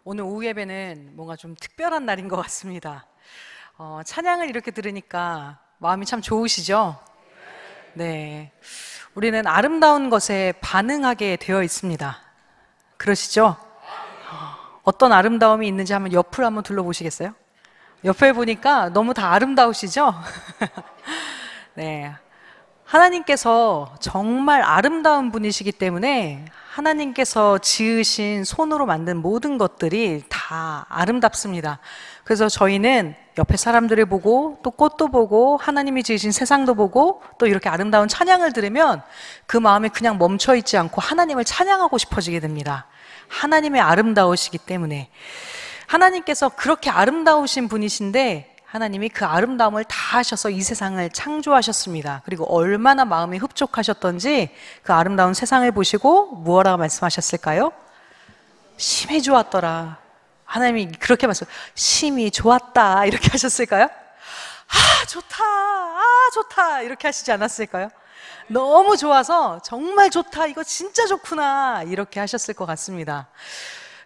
오늘 오후 예배는 뭔가 좀 특별한 날인 것 같습니다. 찬양을 이렇게 들으니까 마음이 참 좋으시죠? 네. 우리는 아름다운 것에 반응하게 되어 있습니다. 그러시죠? 어떤 아름다움이 있는지 한번 옆을 한번 둘러보시겠어요? 옆에 보니까 너무 다 아름다우시죠? 네. 하나님께서 정말 아름다운 분이시기 때문에 하나님께서 지으신 손으로 만든 모든 것들이 다 아름답습니다. 그래서 저희는 옆에 사람들을 보고 또 꽃도 보고 하나님이 지으신 세상도 보고 또 이렇게 아름다운 찬양을 들으면 그 마음에 그냥 멈춰 있지 않고 하나님을 찬양하고 싶어지게 됩니다. 하나님의 아름다우시기 때문에. 하나님께서 그렇게 아름다우신 분이신데 하나님이 그 아름다움을 다 하셔서 이 세상을 창조하셨습니다. 그리고 얼마나 마음이 흡족하셨던지 그 아름다운 세상을 보시고 무엇라고 말씀하셨을까요? 심히 좋았더라. 하나님이 그렇게 말씀하셨어요. 심히 좋았다 이렇게 하셨을까요? 아 좋다, 아 좋다 이렇게 하시지 않았을까요? 너무 좋아서 정말 좋다, 이거 진짜 좋구나 이렇게 하셨을 것 같습니다.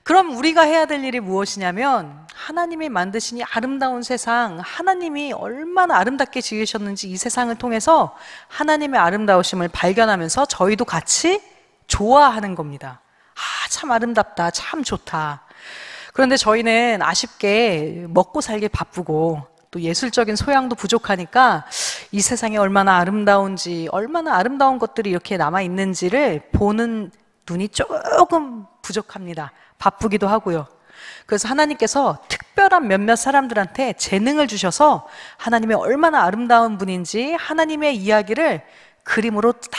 그럼 우리가 해야 될 일이 무엇이냐면 하나님이 만드신 이 아름다운 세상, 하나님이 얼마나 아름답게 지으셨는지 이 세상을 통해서 하나님의 아름다우심을 발견하면서 저희도 같이 좋아하는 겁니다. 아, 참 아름답다, 참 좋다. 그런데 저희는 아쉽게 먹고 살기 바쁘고 또 예술적인 소양도 부족하니까 이 세상이 얼마나 아름다운지, 얼마나 아름다운 것들이 이렇게 남아있는지를 보는 눈이 조금 부족합니다. 바쁘기도 하고요. 그래서 하나님께서 특별한 몇몇 사람들한테 재능을 주셔서 하나님의 얼마나 아름다운 분인지 하나님의 이야기를 그림으로 딱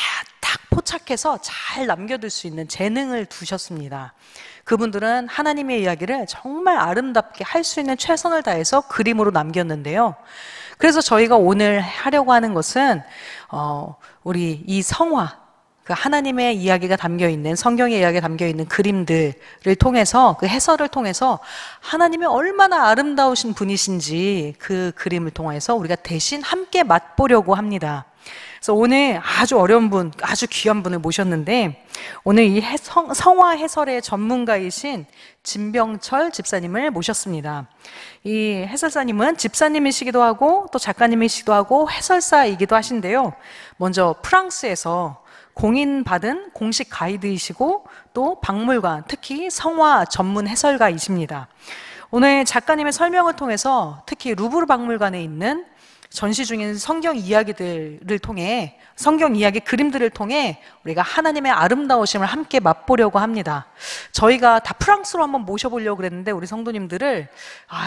포착해서 잘 남겨둘 수 있는 재능을 두셨습니다. 그분들은 하나님의 이야기를 정말 아름답게 할 수 있는 최선을 다해서 그림으로 남겼는데요. 그래서 저희가 오늘 하려고 하는 것은 우리 이 성화, 그 하나님의 이야기가 담겨있는, 성경의 이야기가 담겨있는 그림들을 통해서, 그 해설을 통해서 하나님이 얼마나 아름다우신 분이신지 그 그림을 통해서 우리가 대신 함께 맛보려고 합니다. 그래서 오늘 아주 어려운 분, 아주 귀한 분을 모셨는데 오늘 이 성화 해설의 전문가이신 진병철 집사님을 모셨습니다. 이 해설사님은 집사님이시기도 하고 또 작가님이시기도 하고 해설사이기도 하신데요. 먼저 프랑스에서 공인받은 공식 가이드이시고 또 박물관, 특히 성화 전문 해설가이십니다. 오늘 작가님의 설명을 통해서 특히 루브르 박물관에 있는 전시 중인 성경 이야기들을 통해, 성경 이야기 그림들을 통해 우리가 하나님의 아름다우심을 함께 맛보려고 합니다. 저희가 다 프랑스로 한번 모셔보려고 그랬는데 우리 성도님들을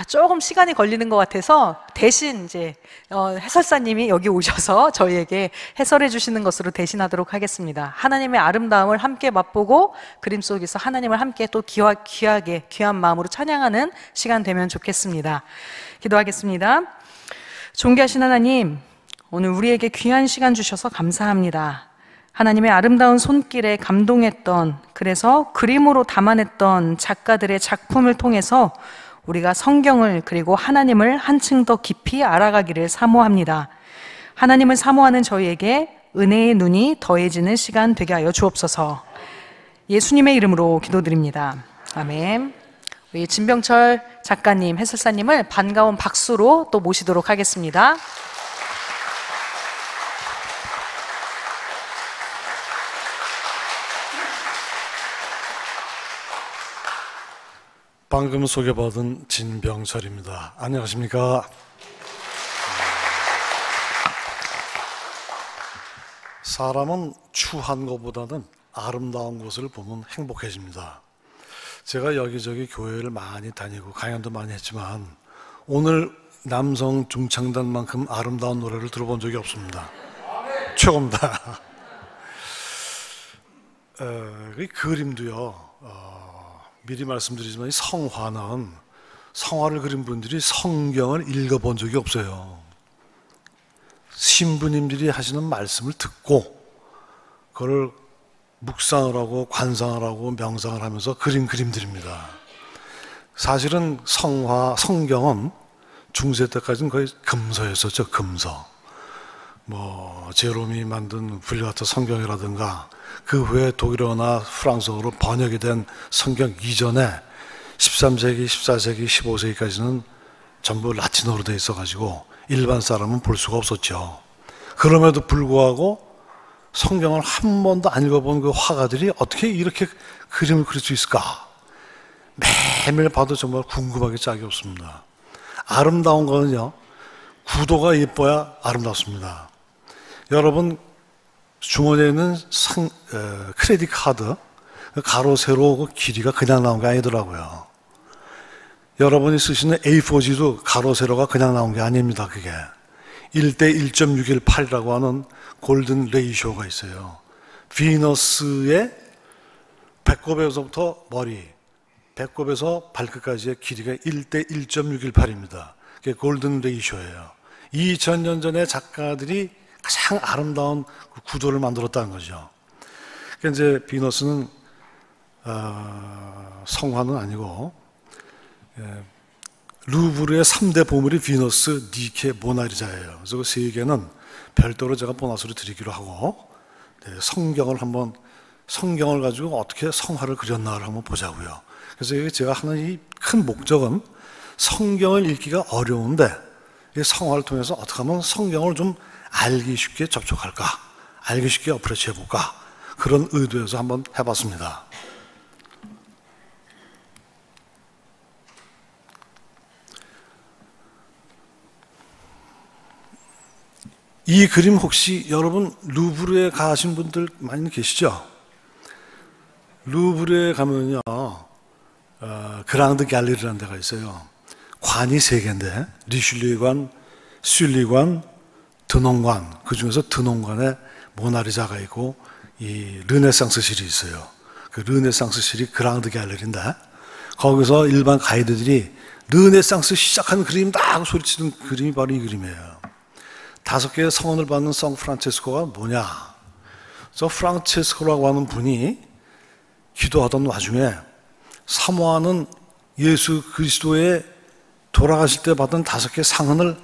조금 시간이 걸리는 것 같아서 대신 이제 해설사님이 여기 오셔서 저희에게 해설해 주시는 것으로 대신하도록 하겠습니다. 하나님의 아름다움을 함께 맛보고 그림 속에서 하나님을 함께 또 귀하게 귀한 마음으로 찬양하는 시간 되면 좋겠습니다. 기도하겠습니다. 존귀하신 하나님, 오늘 우리에게 귀한 시간 주셔서 감사합니다. 하나님의 아름다운 손길에 감동했던, 그래서 그림으로 담아냈던 작가들의 작품을 통해서 우리가 성경을 그리고 하나님을 한층 더 깊이 알아가기를 사모합니다. 하나님을 사모하는 저희에게 은혜의 눈이 더해지는 시간 되게 하여 주옵소서. 예수님의 이름으로 기도드립니다. 아멘. 우리 진병철 작가님, 해설사님을 반가운 박수로 또 모시도록 하겠습니다. 방금 소개받은 진병철입니다. 안녕하십니까? 사람은 추한 것보다는 아름다운 것을 보면 행복해집니다. 제가 여기저기 교회를 많이 다니고 강연도 많이 했지만 오늘 남성 중창단만큼 아름다운 노래를 들어본 적이 없습니다. 최고입니다. 이 그림도요, 미리 말씀드리지만 이 성화를 그린 분들이 성경을 읽어본 적이 없어요. 신부님들이 하시는 말씀을 듣고 그걸 묵상을 하고 관상을 하고 명상을 하면서 그린 그림들입니다. 사실은 성경은 중세 때까지는 거의 금서였었죠. 금서. 제롬이 만든 불리가타 성경이라든가 그 후에 독일어나 프랑스어로 번역이 된 성경 이전에 13세기, 14세기, 15세기까지는 전부 라틴어로 돼 있어가지고 일반 사람은 볼 수가 없었죠. 그럼에도 불구하고 성경을 한 번도 안 읽어본 그 화가들이 어떻게 이렇게 그림을 그릴 수 있을까? 매일매일 봐도 정말 궁금하게 짝이 없습니다. 아름다운 거는요, 구도가 예뻐야 아름답습니다. 여러분 주머니에 있는 크레딧 카드 가로 세로 그 길이가 그냥 나온 게 아니더라고요. 여러분이 쓰시는 A4지도 가로 세로가 그냥 나온 게 아닙니다. 그게 1대 1.618이라고 하는 골든 레이쇼가 있어요. 비너스의 배꼽에서부터 머리, 배꼽에서 발끝까지의 길이가 1대 1.618입니다. 그게 골든 레이쇼예요. 2000년 전에 작가들이 가장 아름다운 그 구도를 만들었다는 거죠. 그러니까 이제 비너스는 성화는 아니고 루브르의 3대 보물이 비너스, 니케, 모나리자예요. 그래서 그 세 개는 별도로 제가 보너스를 드리기로 하고, 성경을 가지고 어떻게 성화를 그렸나를 한번 보자고요. 그래서 제가 하는 이 큰 목적은 성경을 읽기가 어려운데 이 성화를 통해서 어떻게 하면 성경을 좀 알기 쉽게 접촉할까, 알기 쉽게 어프로치 해볼까, 그런 의도에서 한번 해봤습니다. 이 그림 혹시 여러분 루브르에 가신 분들 많이 계시죠? 루브르에 가면요, 그랑드 갤러리라는 데가 있어요. 관이 세 개인데 리슐리관, 슐리관, 드농관, 그 중에서 드농관에 모나리자가 있고 이 르네상스실이 있어요. 그 르네상스실이 그랑드 갤러리인데 거기서 일반 가이드들이 르네상스 시작하는 그림이다 하고 소리치는 그림이 바로 이 그림이에요. 5개의 성원을 받는 성 프란체스코가 뭐냐? 저 프란체스코라고 하는 분이 기도하던 와중에 사모하는 예수 그리스도의 돌아가실 때 받은 5개 상흔을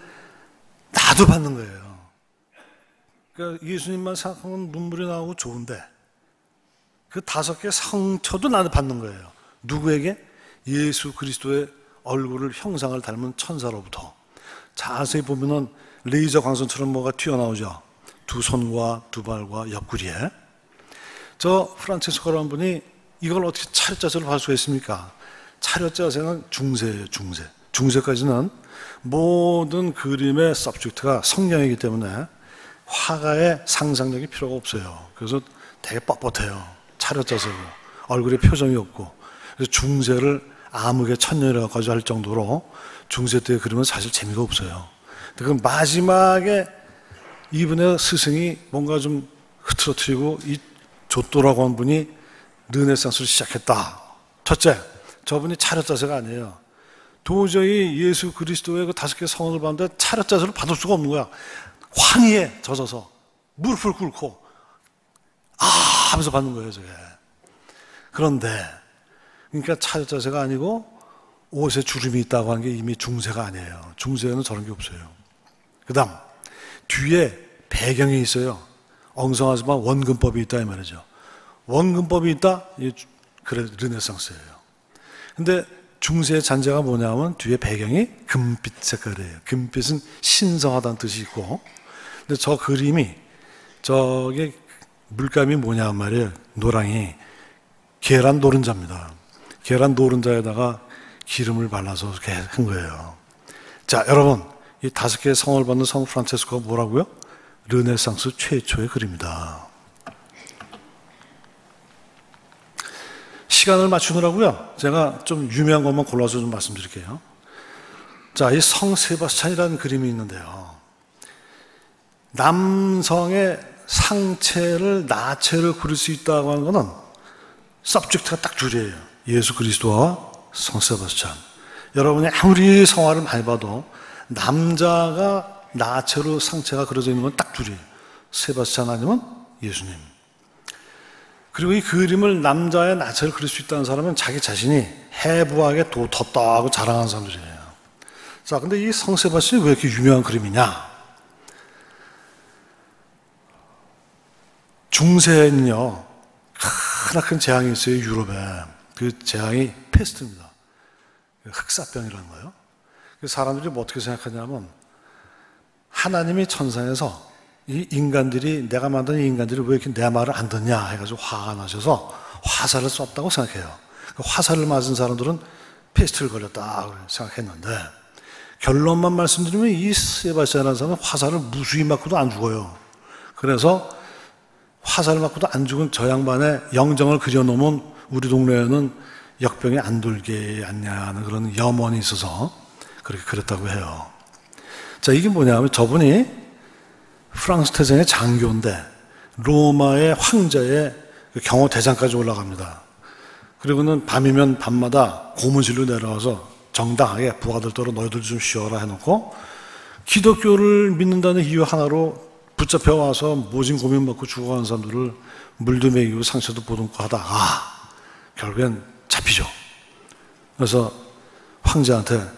나도 받는 거예요. 그러니까 예수님만 생각하면 눈물이 나오고 좋은데 그 5개 상처도 나도 받는 거예요. 누구에게? 예수 그리스도의 얼굴을 형상을 닮은 천사로부터. 자세히 보면은 레이저 광선처럼 뭐가 튀어나오죠. 두 손과 두 발과 옆구리에. 저 프란체스코라는 분이 이걸 어떻게 차렷 자세로 할 수가 있습니까? 차렷 자세는 중세예요. 중세까지는 모든 그림의 서브젝트가 성경이기 때문에 화가의 상상력이 필요가 없어요. 그래서 되게 뻣뻣해요. 차렷 자세로. 얼굴에 표정이 없고. 그래서 중세를 암흑의 천년이라고 할 정도로 중세 때의 그림은 사실 재미가 없어요. 그 마지막에 이분의 스승이 뭔가 좀 흐트러뜨리고 이 조또라고 한 분이 르네상스를 시작했다. 첫째, 저분이 차렷 자세가 아니에요. 도저히 예수 그리스도의 그 5개 성원을 받는데 차렷 자세를 받을 수가 없는 거야. 황희에 젖어서 무릎을 꿇고 하면서 받는 거예요, 저게. 그런데 그러니까 차렷 자세가 아니고 옷에 주름이 있다고 하는 게 이미 중세가 아니에요. 중세에는 저런 게 없어요. 그 다음 뒤에 배경이 있어요. 엉성하지만 원근법이 있다 이 말이죠. 원근법이 있다? 그래 르네상스예요. 근데 중세의 잔재가 뭐냐면 뒤에 배경이 금빛 색깔이에요. 금빛은 신성하다는 뜻이 있고, 근데 저 그림이 저게 물감이 뭐냐 말이에요. 노랑이 계란 노른자입니다. 계란 노른자에다가 기름을 발라서 이렇게 한 거예요. 자, 여러분, 이 5개의 성을 받는 성 프란체스코가 뭐라고요? 르네상스 최초의 그림이다. 시간을 맞추느라고요, 제가 좀 유명한 것만 골라서 좀 말씀드릴게요. 자, 이 성 세바스찬이라는 그림이 있는데요, 남성의 상체를 나체를 그릴 수 있다고 하는 것은 서브젝트가 딱 둘이에요. 예수 그리스도와 성 세바스찬. 여러분이 아무리 성화를 많이 봐도 남자가 나체로 상체가 그려져 있는 건 딱 둘이에요. 세바스찬 아니면 예수님. 그리고 이 그림을 남자의 나체를 그릴 수 있다는 사람은 자기 자신이 해부하게 덥다고 자랑하는 사람들이에요. 자, 근데 이 성 세바스찬이 왜 이렇게 유명한 그림이냐? 중세에는요, 크나큰 재앙이 있어요, 유럽에. 그 재앙이 패스트입니다. 흑사병이라는 거예요. 사람들이 뭐 어떻게 생각하냐면 하나님이 천상에서 이 인간들이, 내가 만든 이 인간들이 왜 이렇게 내 말을 안 듣냐 해가지고 화가 나셔서 화살을 쐈다고 생각해요. 화살을 맞은 사람들은 페스트를 걸렸다 생각했는데, 결론만 말씀드리면 이 세바스찬이라는 사람은 화살을 무수히 맞고도 안 죽어요. 그래서 화살을 맞고도 안 죽은 저 양반의 영정을 그려놓으면 우리 동네에는 역병이 안 돌게 않냐는 그런 염원이 있어서 그렇게 그렸다고 해요. 자, 이게 뭐냐면 저분이 프랑스 태생의 장교인데 로마의 황제의 경호 대장까지 올라갑니다. 그리고는 밤이면 밤마다 고문실로 내려와서 정당하게 부하들더러 너희들 좀 쉬어라 해놓고, 기독교를 믿는다는 이유 하나로 붙잡혀 와서 모진 고민 받고 죽어가는 사람들을 물도 먹이고 상처도 보듬고 하다가 결국엔 잡히죠. 그래서 황제한테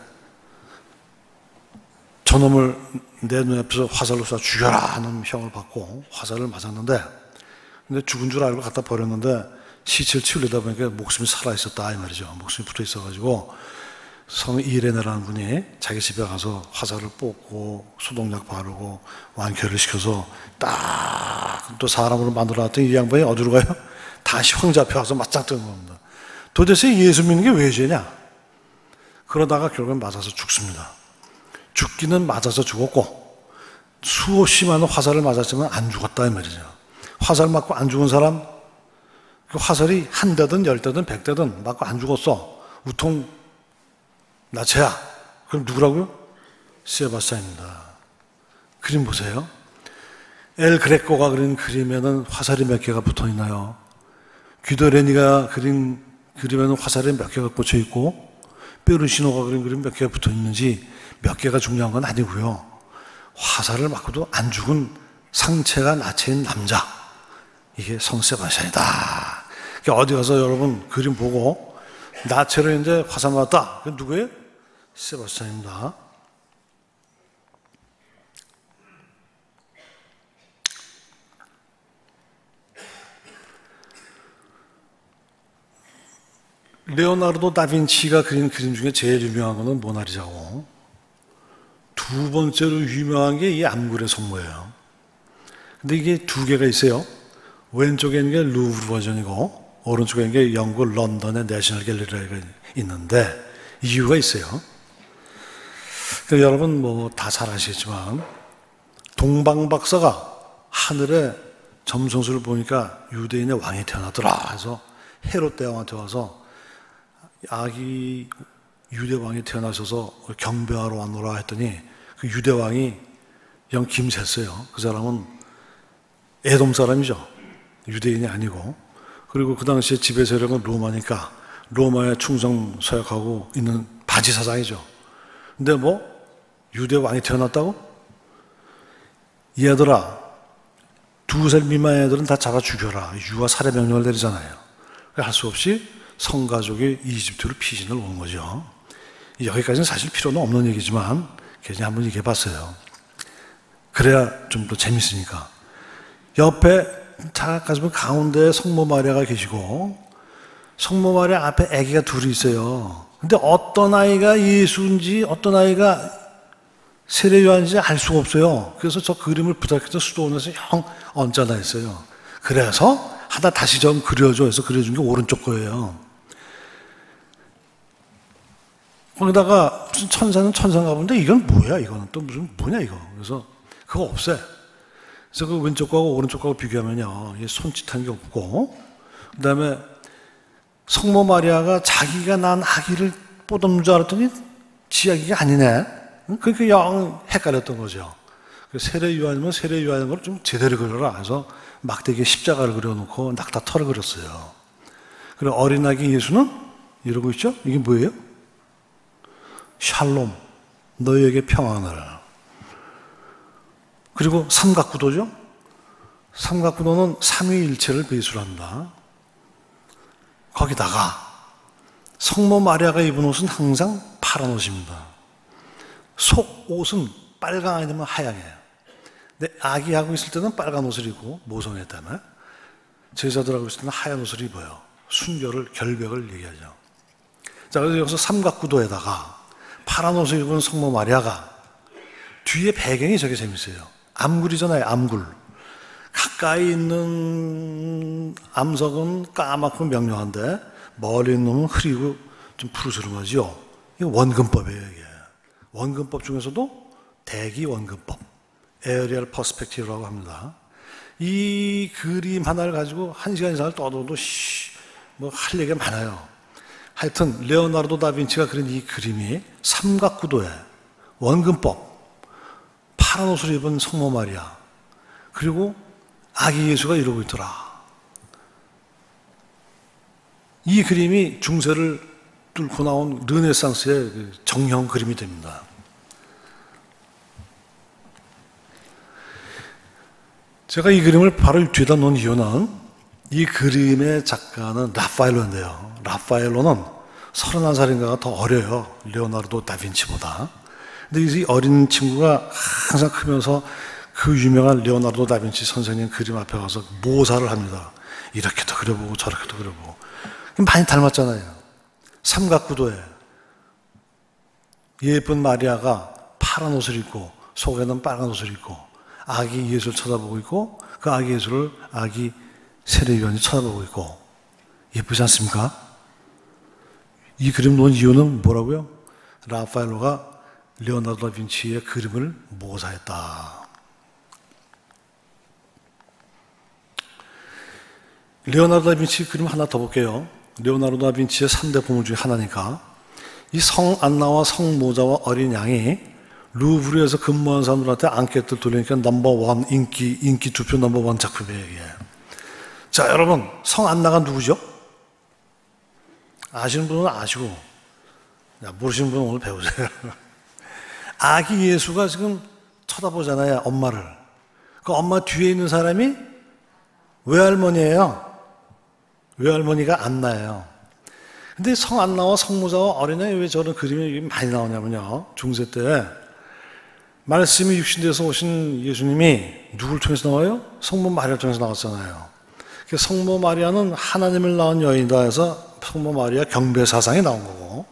저놈을 내 눈앞에서 화살로 쏴 죽여라 하는 형을 받고 화살을 맞았는데, 근데 죽은 줄 알고 갖다 버렸는데 시체를 치우려다 보니까 목숨이 살아있었다 이 말이죠. 목숨이 붙어 있어가지고 성 이레네라는 분이 자기 집에 가서 화살을 뽑고 소독약 바르고 완쾌를 시켜서 딱 또 사람으로 만들어놨더니 이 양반이 어디로 가요? 다시 황제 앞에 와서 맞짱 뜨는 겁니다. 도대체 예수 믿는 게 왜 죄냐? 그러다가 결국엔 맞아서 죽습니다. 죽기는 맞아서 죽었고 수없이 많은 화살을 맞았지만 안 죽었다 이 말이죠. 화살 맞고 안 죽은 사람, 그 화살이 한 대든 10대든 100대든 맞고 안 죽었어. 우통 나체야. 그럼 누구라고요? 세바스찬입니다. 그림 보세요. 엘 그레코가 그린 그림에는 화살이 몇 개가 붙어 있나요? 귀도레니가 그린 그림에는 화살이 몇 개가 꽂혀 있고, 베르시노가 그린 그림 몇 개가 붙어 있는지 몇 개가 중요한 건 아니고요. 화살을 맞고도 안 죽은 상체가 나체인 남자, 이게 성 세바스찬이다. 그러니까 어디 가서 여러분 그림 보고 나체로 이제 화살 맞았다, 그게 누구예요? 세바스찬입니다. 레오나르도 다빈치가 그린 그림 중에 제일 유명한 거는 모나리자고, 두 번째로 유명한 게 이 암굴의 성모예요. 근데 이게 두 개가 있어요. 왼쪽에 있는 게 루브르 버전이고 오른쪽에 있는 게 영국 런던의 내셔널 갤러리가 있는데 이유가 있어요. 그러니까 여러분 뭐 다 잘 아시겠지만 동방박사가 하늘에 점성술을 보니까 유대인의 왕이 태어나더라 해서 헤롯 대왕한테 와서 아기 유대왕이 태어나셔서 경배하러 왔노라 했더니 그 유대왕이 영 김새어요. 그 사람은 에돔 사람이죠. 유대인이 아니고. 그리고 그 당시에 지배 세력은 로마니까 로마에 충성 서약하고 있는 바지 사장이죠. 근데 뭐 유대왕이 태어났다고? 얘들아, 2살 미만 애들은 다 잡아 죽여라. 유아 살해 명령을 내리잖아요. 할 수 없이 성가족이 이집트로 피신을 온 거죠. 여기까지는 사실 필요는 없는 얘기지만 괜히 한번 얘기해 봤어요. 그래야 좀 더 재밌으니까. 옆에 가슴 가운데 성모 마리아가 계시고 성모 마리아 앞에 아기가 둘이 있어요. 근데 어떤 아이가 예수인지 어떤 아이가 세례 요한인지 알 수가 없어요. 그래서 저 그림을 부탁해서 수도원에서 형 얹어놔 했어요. 그래서 하나 다시 좀 그려줘 해서 그려준 게 오른쪽 거예요. 거기다가 무슨 천사는 천사인가 본데 이건 뭐야? 이거는 또 무슨 뭐냐 이거? 그래서 그거 없애. 그래서 그 왼쪽 거하고 오른쪽 거하고 비교하면요, 이게 손짓한 게 없고, 그 다음에 성모 마리아가 자기가 난 아기를 뽀듬는 줄 알았더니 지 아기가 아니네. 그러니까 영 헷갈렸던 거죠. 세례 요한이면 세례 요한인 걸 좀 제대로 그려라 해서 막대기에 십자가를 그려놓고 낙타 털을 그렸어요. 그리고 어린아기 예수는 이러고 있죠? 이게 뭐예요? 샬롬, 너희에게 평안을. 그리고 삼각구도죠? 삼각구도는 삼위일체를 배수한다. 거기다가 성모 마리아가 입은 옷은 항상 파란 옷입니다. 속 옷은 빨강 아니면 하양이에요. 근데 아기하고 있을 때는 빨간 옷을 입고 모성했다면 제자들하고 있을 때는 하얀 옷을 입어요. 순결을, 결백을 얘기하죠. 자, 그래서 여기서 삼각구도에다가 파란 옷을 입은 성모 마리아가 뒤에 배경이 저게 재밌어요. 암굴이잖아요, 암굴. 가까이 있는 암석은 까맣고 명료한데 멀리 있는 놈은 흐리고 좀 푸르스름하죠. 이거 원근법이에요, 이게. 원근법 중에서도 대기 원근법, 에어리얼 퍼스펙티브라고 합니다. 이 그림 하나를 가지고 1시간 이상을 떠들어도 뭐 할 얘기가 많아요. 하여튼 레오나르도 다빈치가 그린 이 그림이 삼각구도에 원근법, 파란 옷을 입은 성모 마리아, 그리고 아기 예수가 이러고 있더라. 이 그림이 중세를 뚫고 나온 르네상스의 정형 그림이 됩니다. 제가 이 그림을 바로 뒤에다 놓은 이유는 이 그림의 작가는 라파엘로인데요. 라파엘로는 31살인가가 더 어려요. 레오나르도 다빈치보다. 근데 이 어린 친구가 항상 크면서 그 유명한 레오나르도 다빈치 선생님 그림 앞에 가서 모사를 합니다. 이렇게도 그려보고 저렇게도 그려보고. 많이 닮았잖아요. 삼각구도에 예쁜 마리아가 파란 옷을 입고 속에는 빨간 옷을 입고 아기 예수를 쳐다보고 있고 그 아기 예수를 아기 세례요한이 쳐다보고 있고 예쁘지 않습니까? 이 그림 놓은 이유는 뭐라고요? 라파엘로가 레오나르도 다빈치의 그림을 모사했다. 레오나르도 다빈치 그림 하나 더 볼게요. 레오나르도 다빈치의 3대 보물 중에 하나니까 이 성 안나와 성 모자와 어린 양이 루브르에서 근무하는 사람들한테 앙케트를 돌리니까 넘버원 인기 투표 넘버원 작품이에요. 이게. 자, 여러분 성 안나가 누구죠? 아시는 분은 아시고 모르시는 분은 오늘 배우세요. 아기 예수가 지금 쳐다보잖아요, 엄마를. 그 엄마 뒤에 있는 사람이 외할머니예요. 외할머니가 안나예요. 근데 성 안나와 성모자와 어린애 왜 저런 그림이 많이 나오냐면요. 중세 때 말씀이 육신돼서 오신 예수님이 누굴 통해서 나와요? 성모 마리아를 통해서 나왔잖아요. 성모 마리아는 하나님을 낳은 여인이다 해서 성모 마리아 경배 사상이 나온 거고,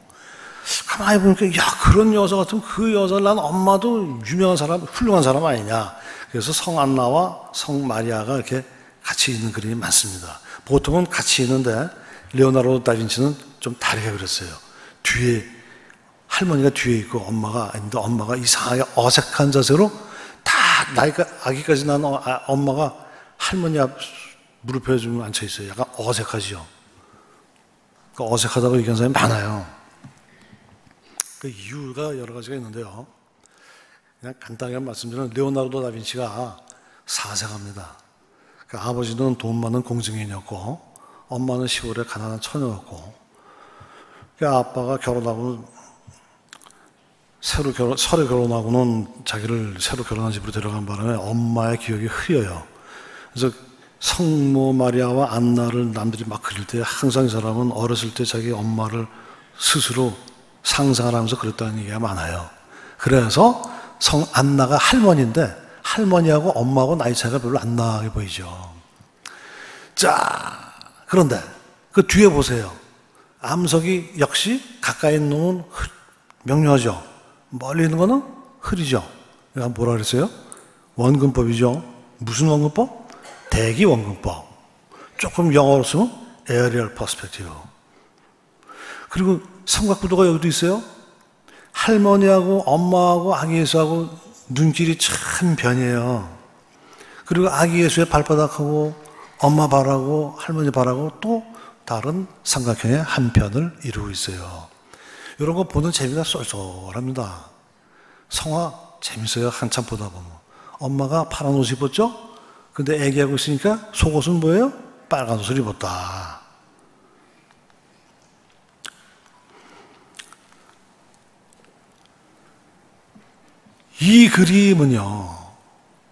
가만히 보니까 야, 그런 여자 같으면 그 여자를 낳은 엄마도 유명한 사람, 훌륭한 사람 아니냐. 그래서 성 안나와 성 마리아가 이렇게 같이 있는 그림이 많습니다. 보통은 같이 있는데 레오나르도 다빈치는 좀 다르게 그렸어요. 뒤에 할머니가 뒤에 있고 엄마가 있는데 엄마가 이상하게 어색한 자세로 다 나이가 아기까지 낳은 엄마가 할머니 앞 무릎에 좀 앉혀 있어요. 약간 어색하죠. 그 어색하다고 얘기하는 사람이 많아요. 그 이유가 여러 가지가 있는데요. 그냥 간단하게 말씀드리면 레오나르도 다빈치가 사생합니다. 그 아버지는 돈 많은 공증인이었고 엄마는 시골에 가난한 처녀였고 그 아빠가 결혼하고 서로 결혼하고는 자기를 새로 결혼한 집으로 데려간 바람에 엄마의 기억이 흐려요. 그래서 성모 마리아와 안나를 남들이 막 그릴 때 항상 이 사람은 어렸을 때 자기 엄마를 스스로 상상을 하면서 그랬다는 얘기가 많아요. 그래서 성 안나가 할머니인데 할머니하고 엄마하고 나이 차이가 별로 안 나게 보이죠. 자, 그런데 그 뒤에 보세요. 암석이 역시 가까이 있는 놈은 명료하죠. 멀리 있는 거는 흐리죠. 뭐라 그랬어요? 원근법이죠. 무슨 원근법? 대기 원근법. 조금 영어로 쓰면 에어리얼 퍼스펙티브. 그리고 삼각구도가 여기도 있어요. 할머니하고 엄마하고 아기 예수하고 눈길이 참 변해요. 그리고 아기 예수의 발바닥하고 엄마 발하고 할머니 발하고 또 다른 삼각형의 한 편을 이루고 있어요. 이런 거 보는 재미가 쏠쏠합니다. 성화 재밌어요. 한참 보다 보면. 엄마가 파란 옷 입었죠? 근데 애기하고 있으니까 속옷은 뭐예요? 빨간 옷을 입었다. 이 그림은요,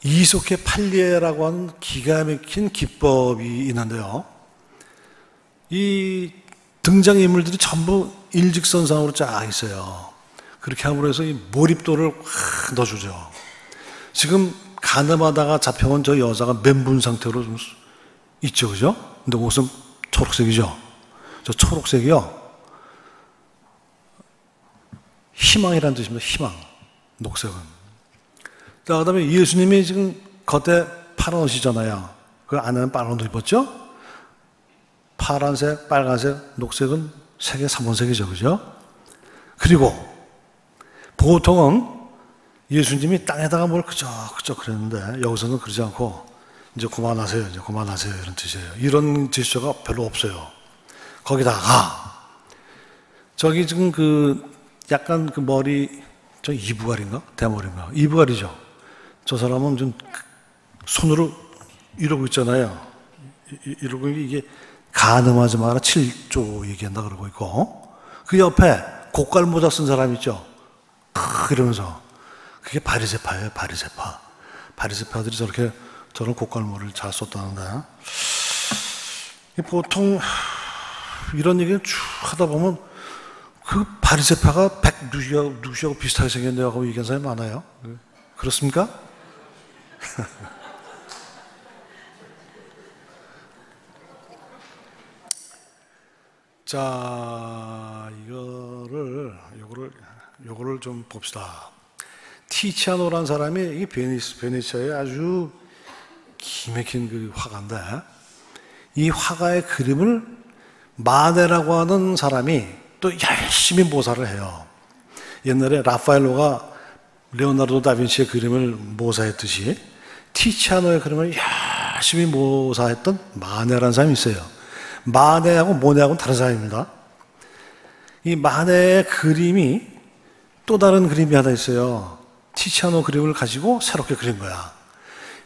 이소케 팔리에라고 하는 기가 막힌 기법이 있는데요. 이 등장인물들이 전부 일직선상으로 쫙 있어요. 그렇게 함으로 해서 이 몰입도를 확 넣어주죠. 지금 가늠하다가 잡혀온 저 여자가 멘붕 상태로 좀 있죠, 그죠? 근데 옷은 초록색이죠. 저 초록색이요. 희망이라는 뜻입니다. 희망. 녹색은. 자, 그 다음에 예수님이 지금 겉에 파란 옷이잖아요. 그 안에는 빨간 옷 입었죠? 파란색, 빨간색, 녹색은 색의 3원색이죠. 그죠? 그리고 보통은 예수님이 땅에다가 뭘 그저 그랬는데 여기서는 그러지 않고 이제 그만하세요. 이제 그만하세요. 이런 뜻이에요. 이런 제스처가 별로 없어요. 거기다가 저기 지금 그 약간 그 머리 저 이부갈인가? 대머리인가? 이부갈이죠. 저 사람은 좀 손으로 이러고 있잖아요. 이러고 이게 가늠하지 마라 7조 얘기한다 그러고 있고 그 옆에 고깔 모자 쓴 사람 있죠. 이러면서 그게 바리새파예요. 바리새파. 바리새파들이 저렇게 저런 고깔모를 잘 썼다는데 보통 이런 얘기를 쭉 하다 보면 그 바리새파가 누시하고 비슷하게 생겼네요 하고 얘기하는 사람이 많아요. 그렇습니까? 자, 요거를 좀 봅시다. 티치아노라는 사람이 이 베네치아의 아주 기맥힌 그 화가인데 이 화가의 그림을 마네라고 하는 사람이 또 열심히 모사를 해요. 옛날에 라파엘로가 레오나르도 다빈치의 그림을 모사했듯이 티치아노의 그림을 열심히 모사했던 마네라는 사람이 있어요. 마네하고 모네하고는 다른 사람입니다. 이 마네의 그림이 또 다른 그림이 하나 있어요. 티치아노 그림을 가지고 새롭게 그린 거야.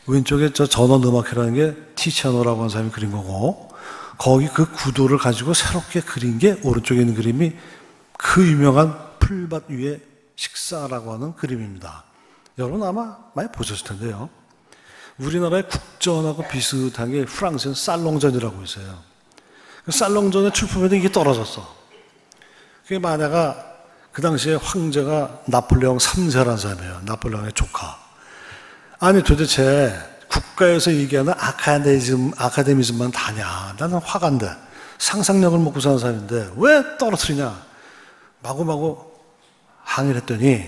왼쪽에 저 전원음악회라는 게 티치아노라고 하는 사람이 그린 거고 거기 그 구도를 가지고 새롭게 그린 게 오른쪽에 있는 그림이 그 유명한 풀밭 위의 식사라고 하는 그림입니다. 여러분 아마 많이 보셨을 텐데요. 우리나라의 국전하고 비슷한 게 프랑스의 살롱전이라고 있어요. 그 살롱전의 출품에도 이게 떨어졌어. 그게 마네가 그 당시에 황제가 나폴레옹 3세라는 사람이에요. 나폴레옹의 조카. 아니 도대체 국가에서 얘기하는 아카데미즘만 다냐. 나는 화가인데 상상력을 먹고 사는 사람인데 왜 떨어뜨리냐. 마구마구 항의를 했더니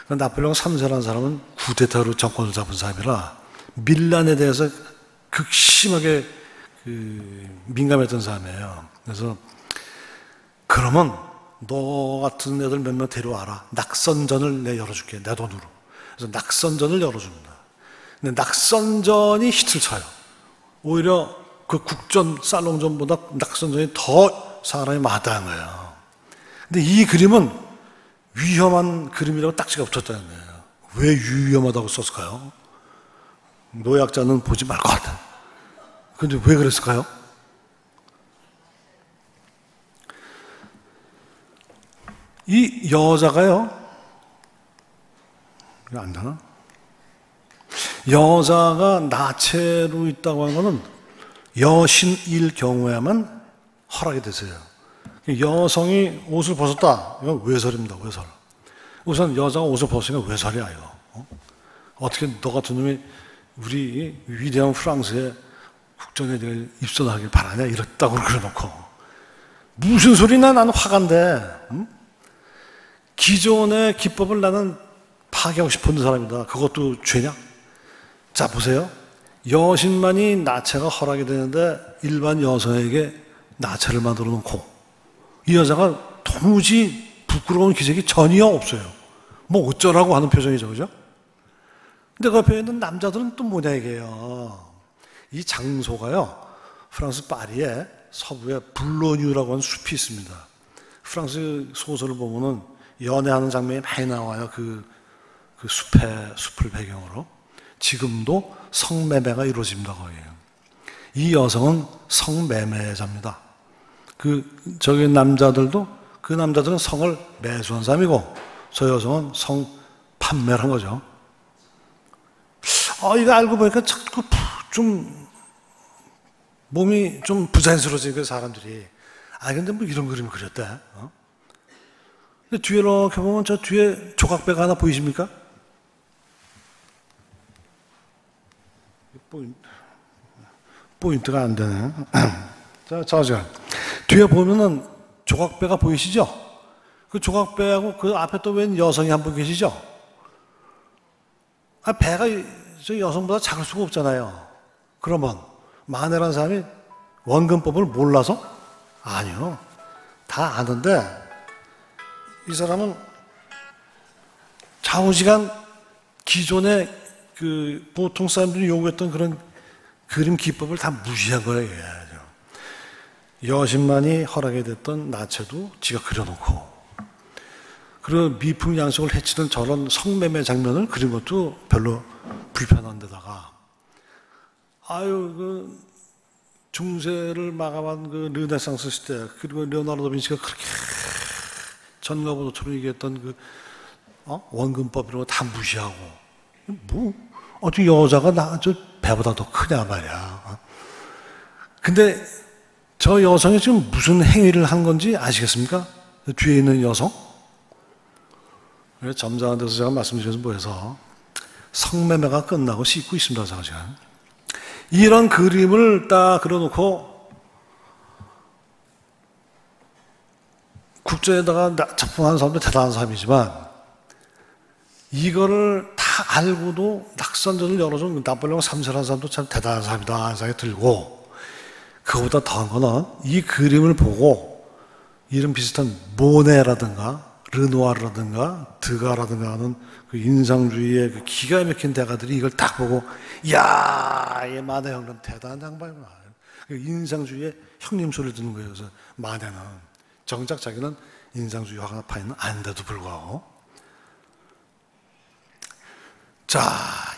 나폴레옹 3세라는 사람은 쿠데타로 정권을 잡은 사람이라 밀란에 대해서 극심하게 민감했던 사람이에요. 그래서 그러면 너 같은 애들 몇 명 데려와라. 낙선전을 내 열어줄게. 내 돈으로. 그래서 낙선전을 열어줍니다. 근데 낙선전이 히트를 쳐요. 오히려 그 국전 살롱전보다 낙선전이 더 사람이 많다는 거예요. 근데 이 그림은 위험한 그림이라고 딱지가 붙었다는 거예요. 왜 위험하다고 썼을까요? 노약자는 보지 말 것 같아. 근데 왜 그랬을까요? 이 여자가요, 이거 안 되나? 여자가 나체로 있다고 하는 거는 여신일 경우에만 허락이 되세요. 여성이 옷을 벗었다. 이건 외설입니다. 외설. 우선 여자가 옷을 벗으니까 외설이야. 이거. 어떻게 너 같은 놈이 우리 위대한 프랑스의 국전에 입선하길 바라냐? 이랬다고 그래놓고. 무슨 소리나 나는 화가인데. 응? 기존의 기법을 나는 파괴하고 싶은 사람이다. 그것도 죄냐? 자, 보세요. 여신만이 나체가 허락이 되는데 일반 여성에게 나체를 만들어 놓고 이 여자가 도무지 부끄러운 기색이 전혀 없어요. 뭐 어쩌라고 하는 표정이죠. 그죠? 근데 그 옆에 있는 남자들은 또 뭐냐 이게요. 이 장소가요. 프랑스 파리의 서부에 블로뉴라고 하는 숲이 있습니다. 프랑스 소설을 보면은 연애하는 장면이 많이 나와요. 그 숲을 배경으로. 지금도 성매매가 이루어집니다, 거기에. 이 여성은 성매매자입니다. 저기 남자들도, 그 남자들은 성을 매수한 사람이고, 저 여성은 성 판매를 한 거죠. 이거 알고 보니까 자꾸 좀, 몸이 좀 부자연스러워지니까 사람들이. 근데 뭐 이런 그림을 그렸대. 근데 뒤에 이렇게 보면 저 뒤에 조각배가 하나 보이십니까? 포인트가 안 되네. 자, 뒤에 보면은 조각배가 보이시죠? 그 조각배하고 그 앞에 또 웬 여성이 한 분 계시죠? 배가 저 여성보다 작을 수가 없잖아요. 그러면 마네라는 사람이 원근법을 몰라서? 아니요. 다 아는데 이 사람은 좌우지간 기존에 그 보통 사람들이 요구했던 그런 그림 기법을 다 무시한 거예요. 여신만이 허락이 됐던 나체도 지가 그려놓고, 그런 미풍 양속을 해치는 저런 성매매 장면을 그린 것도 별로 불편한 데다가, 그 중세를 마감한 그 르네상스 시대, 그리고 레오나르도 다빈치가 그렇게 전가보도처럼 얘기했던 그 원근법 이런 거 다 무시하고, 어떻게 여자가 저 배보다 더 크냐 말이야. 근데 저 여성이 지금 무슨 행위를 한 건지 아시겠습니까? 뒤에 있는 여성? 점잖은 데서 제가 말씀드려서 뭐해서 성매매가 끝나고 씻고 있습니다, 지금. 이런 그림을 딱 그려놓고 국제에다가 작품하는 사람도 대단한 사람이지만, 이거를 다 알고도 낙선전을 열어준 나폴레옹 3세라는 사람도 참 대단한 사람이다 하는 생각이 들고, 그거보다 더한 거는 이 그림을 보고 이런 비슷한 모네라든가 르누아르라든가 드가라든가 하는 그 인상주의의 그 기가 막힌 대가들이 이걸 딱 보고, 이야, 이 마네 형님 대단한 양반이구나. 인상주의의 형님 소리를 듣는 거예요. 그래서 마네는 정작 자기는 인상주의 화가파에는 아닌데도 불구하고. 자,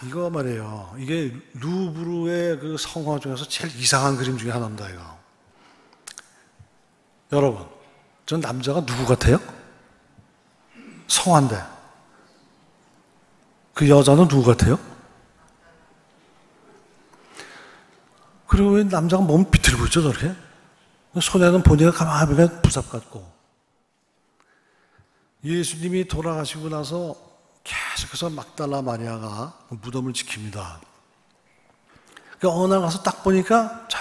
이거 말이에요. 이게 루브르의 그 성화 중에서 제일 이상한 그림 중에 하나입니다, 이거. 여러분, 전 남자가 누구 같아요? 성화인데. 그 여자는 누구 같아요? 그리고 왜 남자가 몸 비틀고 있죠, 저렇게? 손에는 본인가 가만히 보면 부삽 같고. 예수님이 돌아가시고 나서 계속해서 막달라 마리아가 무덤을 지킵니다. 어느 날 가서 딱 보니까 저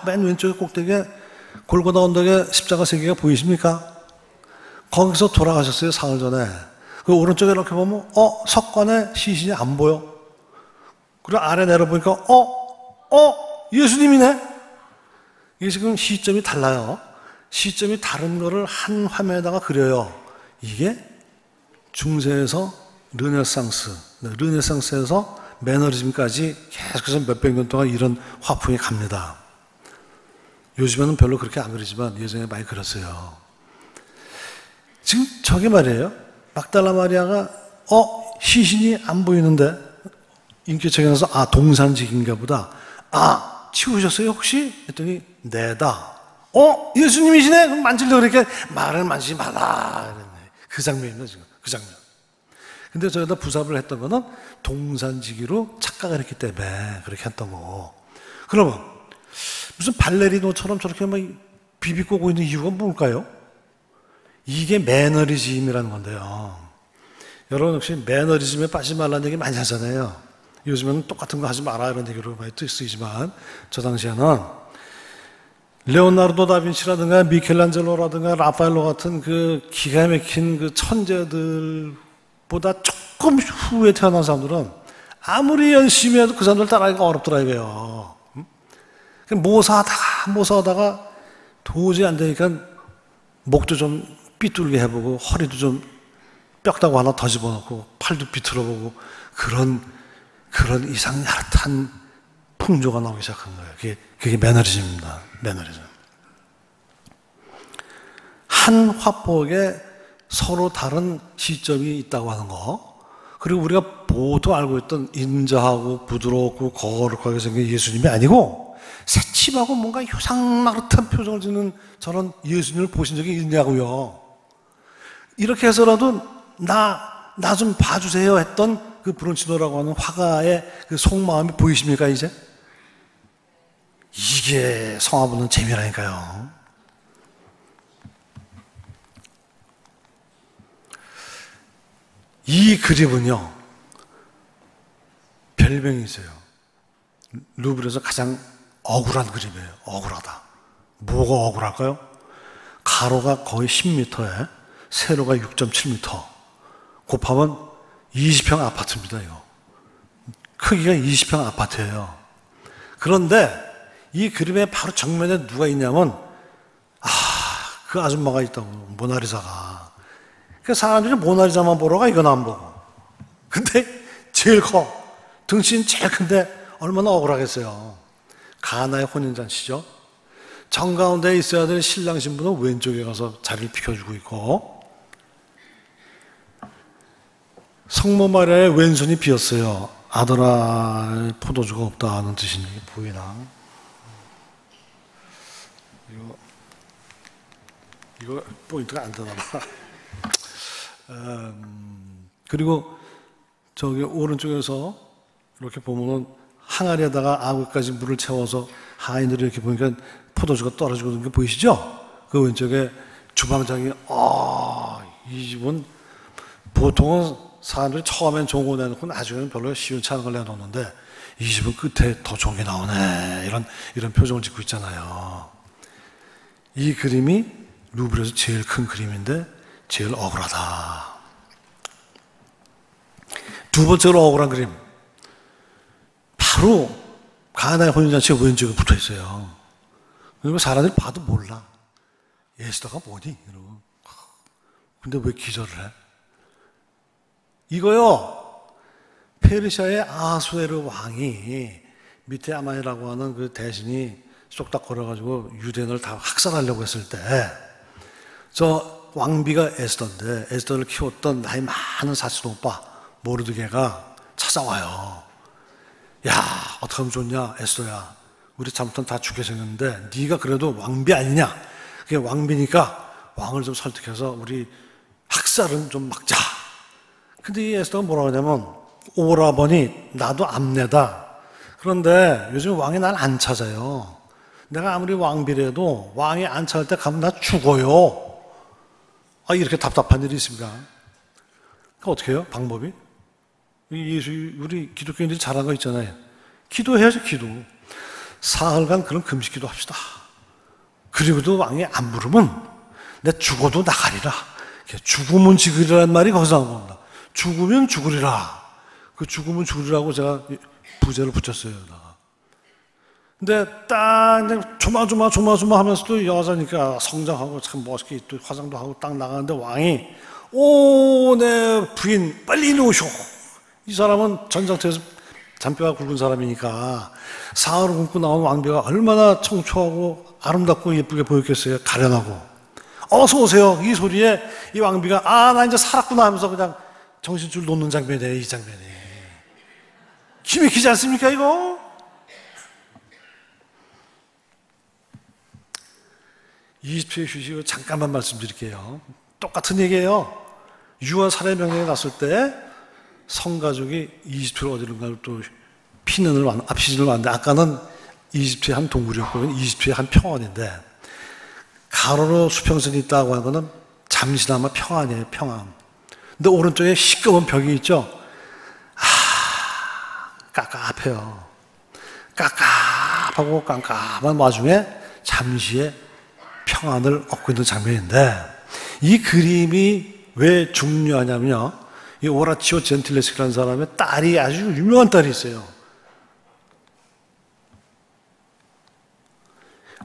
맨 왼쪽에 꼭대기에 골고다 언덕에 십자가 세 개가 보이십니까? 거기서 돌아가셨어요, 사흘 전에. 그 오른쪽에 이렇게 보면 석관에 시신이 안 보여. 그리고 아래 내려보니까 예수님이네? 이게 지금 시점이 달라요. 시점이 다른 거를 한 화면에다가 그려요. 이게 중세에서 르네상스에서 매너리즘까지 계속해서 몇백 년 동안 이런 화풍이 갑니다. 요즘에는 별로 그렇게 안 그리지만 예전에 많이 그렸어요. 지금 저게 말이에요. 막달라 마리아가 시신이 안 보이는데 인기척에 나서 동산직인가 보다. 치우셨어요 혹시? 했더니 네다. 예수님이시네? 그럼 만지려고 그러니까 말을 만지지 말라. 그 장면입니다, 지금. 그 장면. 근데 저기다 부삽을 했던 거는 동산지기로 착각을 했기 때문에 그렇게 했던 거고. 그러면 무슨 발레리노처럼 저렇게 막 비비꼬고 있는 이유가 뭘까요? 이게 매너리즘이라는 건데요. 여러분 혹시 매너리즘에 빠지지 말라는 얘기 많이 하잖아요. 요즘에는 똑같은 거 하지 마라 이런 얘기로 많이 쓰이지만, 저 당시에는 레오나르도 다빈치라든가 미켈란젤로라든가 라파엘로 같은 그 기가 막힌 그 천재들보다 조금 후에 태어난 사람들은 아무리 열심히 해도 그 사람들 따라하기가 어렵더라 이거예요. 모사하다가 도저히 안 되니까 목도 좀 삐뚤게 해보고 허리도 좀 뼈다구 하나 더 집어넣고 팔도 비틀어보고 그런 이상 야릇한 풍조가 나오기 시작한 거예요. 그게 매너리즘입니다. 매너리즘. 한 화폭에 서로 다른 시점이 있다고 하는 거. 그리고 우리가 보통 알고 있던 인자하고 부드럽고 거룩하게 생긴 예수님이 아니고 새침하고 뭔가 요상마릇한 표정을 짓는 저런 예수님을 보신 적이 있냐고요. 이렇게 해서라도 나 좀 봐주세요 했던 그 브론치노라고 하는 화가의 그 속마음이 보이십니까 이제? 이게 성화 보는 재미라니까요. 이 그림은요, 별명이 있어요. 루브르에서 가장 억울한 그림이에요. 억울하다. 뭐가 억울할까요? 가로가 거의 10m에 세로가 6.7m. 곱하면 20평 아파트입니다, 이거. 크기가 20평 아파트예요. 그런데 이 그림의 바로 정면에 누가 있냐면, 그 아줌마가 있다고, 모나리자가. 그 사람들이 모나리자만 보러 가, 이건 안 보고. 근데 제일 커. 등신 제일 큰데 얼마나 억울하겠어요. 가나의 혼인잔치죠. 정가운데 있어야 될 신랑 신부는 왼쪽에 가서 자리를 비켜주고 있고, 성모 마리아의 왼손이 비었어요. 아들아, 포도주가 없다는 뜻이니 보이나? 이거 포인트가 안 되나 봐. 그리고 저기 오른쪽에서 이렇게 보면은 항아리에다가 아구까지 물을 채워서 하인들이 이렇게 보니까 포도주가 떨어지고 있는 게 보이시죠? 그 왼쪽에 주방장이, 이 집은 보통은 사람들이 처음엔 좋은 거 내놓고 나중에는 별로 시원치 않은 걸 내놓는데 이 집은 끝에 더 좋은 게 나오네. 이런 표정을 짓고 있잖아요. 이 그림이 루브르에서 제일 큰 그림인데 제일 억울하다. 두 번째로 억울한 그림. 바로 가나의 혼인잔치 왼쪽에 붙어 있어요. 그리고 사람들이 봐도 몰라. 예수다가 뭐니? 이러고. 근데 왜 기절을 해? 이거요, 페르시아의 아수에르 왕이 밑에 아만이라고 하는 그 대신이 쏙딱 걸어가지고 유대인을 다 학살하려고 했을 때, 저 왕비가 에스더인데, 에스더를 키웠던 나이 많은 사촌 오빠 모르드게가 찾아와요. 야, 어떻게 하면 좋냐, 에스더야. 우리 잘못하면 다 죽게 생겼는데 네가 그래도 왕비 아니냐? 그게 왕비니까 왕을 좀 설득해서 우리 학살은 좀 막자. 근데 이 에스더가 뭐라고 하냐면, 오라버니 나도 암내다. 그런데 요즘 왕이 날 안 찾아요. 내가 아무리 왕비라도 왕이 안 찾을 때 가면 나 죽어요. 이렇게 답답한 일이 있습니까? 그러니까 어떻게 해요? 방법이? 우리 기독교인들이 잘하는 거 있잖아요. 기도해야죠, 기도. 사흘간 그런 금식기도 합시다. 그리고도 왕이 안 부르면 내 죽어도 나가리라. 죽으면 죽으리라는 말이 거기서 나온 겁니다. 죽으면 죽으리라. 그 죽으면 죽으리라고 제가 부제를 붙였어요. 근데 딱 조마조마 하면서도 여자니까 성장하고 참 멋있게 또 화장도 하고 딱 나가는데 왕이, 내 부인 빨리 이리 오쇼. 이 사람은 전장터에서 잔뼈가 굵은 사람이니까 사흘을 굶고 나온 왕비가 얼마나 청초하고 아름답고 예쁘게 보였겠어요. 가련하고. 어서 오세요. 이 소리에 이 왕비가 나 이제 살았구나 하면서 그냥 정신줄 놓는 장면이에요. 이 장면이 기맥히지 않습니까 이거? 이집트의 휴식을 잠깐만 말씀드릴게요. 똑같은 얘기예요. 유아 살해 명령이 났을 때 성가족이 이집트로 어디론가 또 피신을 왔는데, 아까는 이집트의 한 동굴이었고 이집트의 한 평원인데, 가로로 수평선이 있다고 하는 거는 잠시나마 평안이에요. 평안. 근데 오른쪽에 시꺼먼 벽이 있죠. 깝깝해요. 깝깝하고 깜깜한 와중에 잠시의 평안을 얻고 있는 장면인데, 이 그림이 왜 중요하냐면요, 이 오라치오 젠틸레스키라는 사람의 딸이 아주 유명한 딸이 있어요.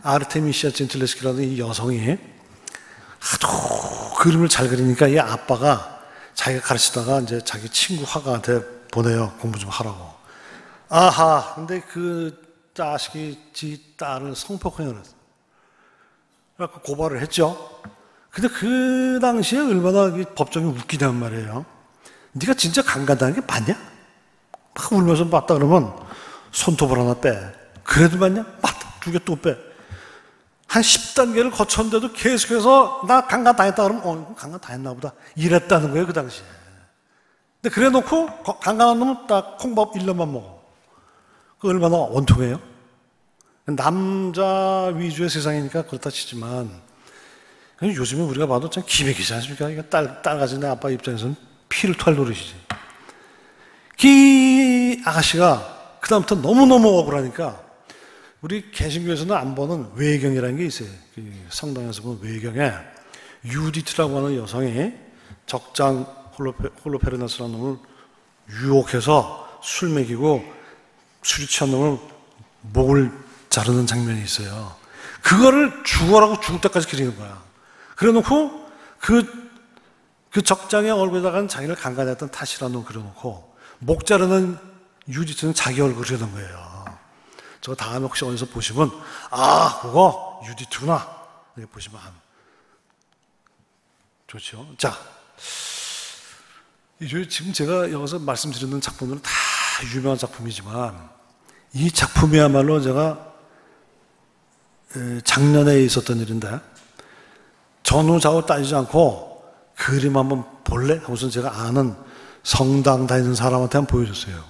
아르테미시아 젠틸레스키라는 이 여성이 하도 그림을 잘 그리니까 이 아빠가 자기가 가르치다가 이제 자기 친구 화가한테 보내요. 공부 좀 하라고. 근데 그 자식이 지 딸을 성폭행을 했어. 그래서 고발을 했죠. 근데 그 당시에 얼마나 법정이 웃기단 말이에요. 네가 진짜 강간당한 게 맞냐? 막 울면서 맞다 그러면 손톱을 하나 빼. 그래도 맞냐? 맞다. 2개 또 빼. 한 10단계를 거쳤는데도 계속해서 나 강간당했다 그러면 강간당했나 보다. 이랬다는 거예요, 그 당시에. 근데 그래 놓고 강간한 놈은 딱 콩밥 1년만 먹어. 그 얼마나 원통해요? 남자 위주의 세상이니까 그렇다 치지만, 요즘에 우리가 봐도 참 기맥이지 않습니까? 딸 가진 내 아빠 입장에서는 피를 토할 노릇이지. 이 아가씨가 그다음부터 너무너무 억울하니까, 우리 개신교에서는 안 보는 외경이라는 게 있어요. 성당에서 보는 외경에 유디트라고 하는 여성이 적장 홀로페르네스라는 놈을 유혹해서 술 먹이고 술이 취한 놈을 목을 자르는 장면이 있어요. 그거를 죽어라고 죽을 때까지 그리는 거야. 그래 놓고 그 적장의 얼굴에다가는 자기를 강간했던 탓이라는 놈 그려놓고 목 자르는 유디트는 자기 얼굴을 그려놓은 거예요. 저 다음에 혹시 어디서 보시면 아 그거 유디트구나 이렇게 보시면 좋죠. 자, 지금 제가 여기서 말씀드리는 작품들은 다 유명한 작품이지만 이 작품이야말로 제가 작년에 있었던 일인데 전후좌우 따지지 않고 그림 한번 볼래? 하고서 제가 아는 성당 다니는 사람한테 한번 보여줬어요.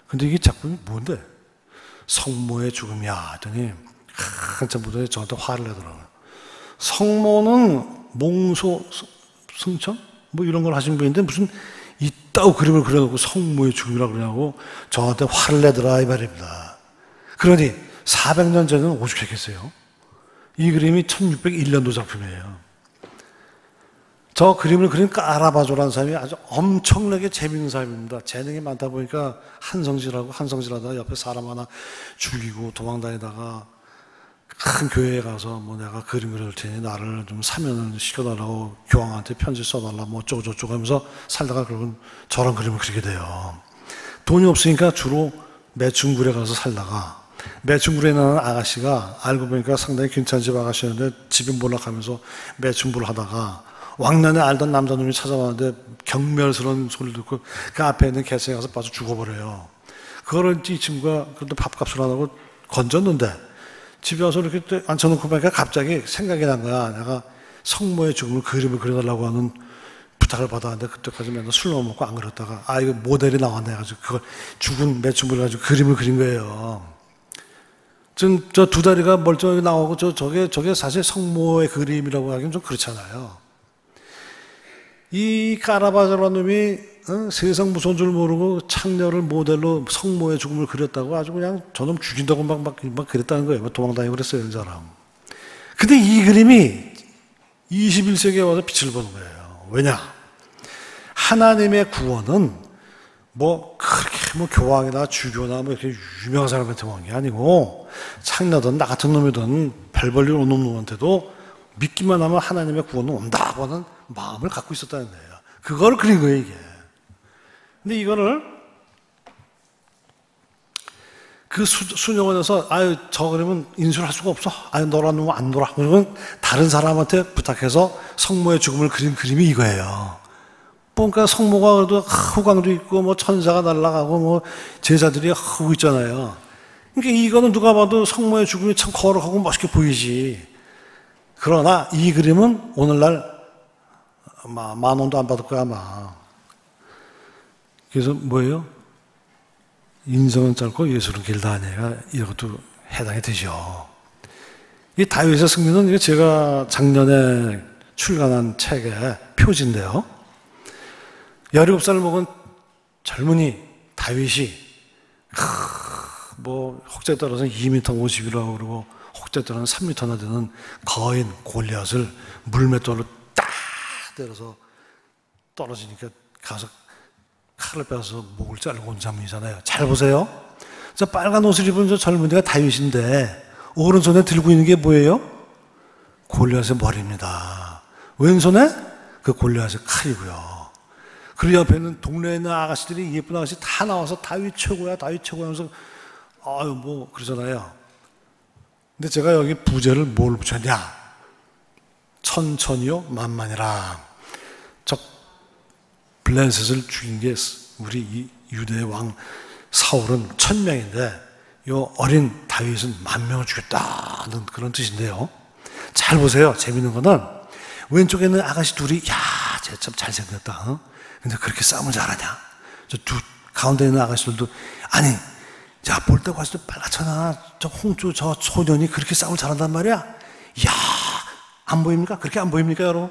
근데 이게 작품이 뭔데? 성모의 죽음이야 했더니 한참 보더니 저한테 화를 내더라고요. 성모는 몽소 승천? 뭐 이런 걸 하신 분인데 무슨 이따구 그림을 그려놓고 성모의 죽음이라고 그러냐고 저한테 화를 내더라 이 말입니다. 그러니 400년 전에는 오죽했겠어요. 이 그림이 1601년도 작품이에요. 저 그림을 그린 까라바조라는 사람이 아주 엄청나게 재밌는 사람입니다. 재능이 많다 보니까 한성질하다가 옆에 사람 하나 죽이고 도망다니다가 큰 교회에 가서 뭐 내가 그림 그려줄 테니 나를 좀 사면을 시켜달라고 교황한테 편지 써달라 뭐 어쩌고저쩌고 하면서 살다가 결국은 저런 그림을 그리게 돼요. 돈이 없으니까 주로 매춘굴에 가서 살다가 매춘굴에 있는 아가씨가 알고 보니까 상당히 괜찮은 집 아가씨였는데 집에 몰락하면서 매춘굴을 하다가 왕년에 알던 남자놈이 찾아왔는데 경멸스러운 소리를 듣고 그 앞에 있는 개새에 가서 빠져 죽어버려요. 그거를 이 친구가 그래도 밥값을 안 하고 건졌는데 집에 와서 이렇게 앉혀놓고 보니까 갑자기 생각이 난 거야. 내가 성모의 죽음을 그림을 그려달라고 하는 부탁을 받았는데 그때까지 맨날 술만 먹고 안 그렸다가 아 이거 모델이 나왔네 해가지고 그걸 죽은 매춘물을 가지고 그림을 그린 거예요. 지금 저 두 다리가 멀쩡하게 나오고 저게 사실 성모의 그림이라고 하기는 좀 그렇잖아요. 이 까라바조라는 놈이 세상 무서운 줄 모르고 창녀를 모델로 성모의 죽음을 그렸다고 아주 그냥 저놈 죽인다고 막 그랬다는 거예요. 도망다니고 그랬어요, 이 사람. 근데 이 그림이 21세기에 와서 빛을 보는 거예요. 왜냐? 하나님의 구원은 뭐 그렇게 뭐 교황이나 주교나 뭐 이렇게 유명한 사람한테 온 게 아니고 창녀든 나 같은 놈이든 별 볼일 없는 놈한테도 믿기만 하면 하나님의 구원은 온다고 하는 마음을 갖고 있었다는 거예요. 그걸 그린 거예요, 이게. 근데 이거를 그 수녀원에서 아유 저 그러면 인수를 할 수가 없어. 아유 너라는 놈 안 놀아. 그러면 다른 사람한테 부탁해서 성모의 죽음을 그린 그림이 이거예요. 그러니까 성모가 그래도 후광도 있고 뭐 천사가 날아가고 뭐 제자들이 하고 있잖아요. 그러니까 이거는 누가 봐도 성모의 죽음이 참 거룩하고 멋있게 보이지. 그러나 이 그림은 오늘날 아마 10,000원도 안 받을 거야 아마. 그래서 뭐예요? 인성은 짧고 예술은 길다 하니까 이것도 해당이 되죠. 이 다윗의 승리는 제가 작년에 출간한 책의 표지인데요. 17살을 먹은 젊은이 다윗이 뭐 혹자에 따라서는 2m 50이라고 그러고 혹자에 따라서는 3m나 되는 거인 골리앗을 물맷돌로 딱 때려서 떨어지니까 가서 칼을 빼서 목을 자르고 온 장면이잖아요. 잘 보세요. 저 빨간 옷을 입은 저 젊은이가 다윗인데 오른손에 들고 있는 게 뭐예요? 골리앗의 머리입니다. 왼손에 그 골리앗의 칼이고요. 그리고 옆에는 동네에 있는 아가씨들이 예쁜 아가씨 다 나와서 다윗 최고야 다윗 최고야 하면서 아유 뭐 그러잖아요. 근데 제가 여기 부제를 뭘 붙였냐? 천천히요 만만이라. 저 블레셋을 죽인 게 우리 이 유대의 왕 사울은 1000명인데 요 어린 다윗은 10,000명을 죽였다는 그런 뜻인데요. 잘 보세요. 재밌는 거는 왼쪽에 있는 아가씨 둘이 야, 쟤 참 잘생겼다. 어? 근데 그렇게 싸움을 잘하냐? 저 가운데 있는 아가씨들도 아니 야, 볼 때 봤을 때 빨갛잖아. 저 홍조 저 소년이 그렇게 싸움을 잘한단 말이야. 야, 안 보입니까? 그렇게 안 보입니까, 여러분?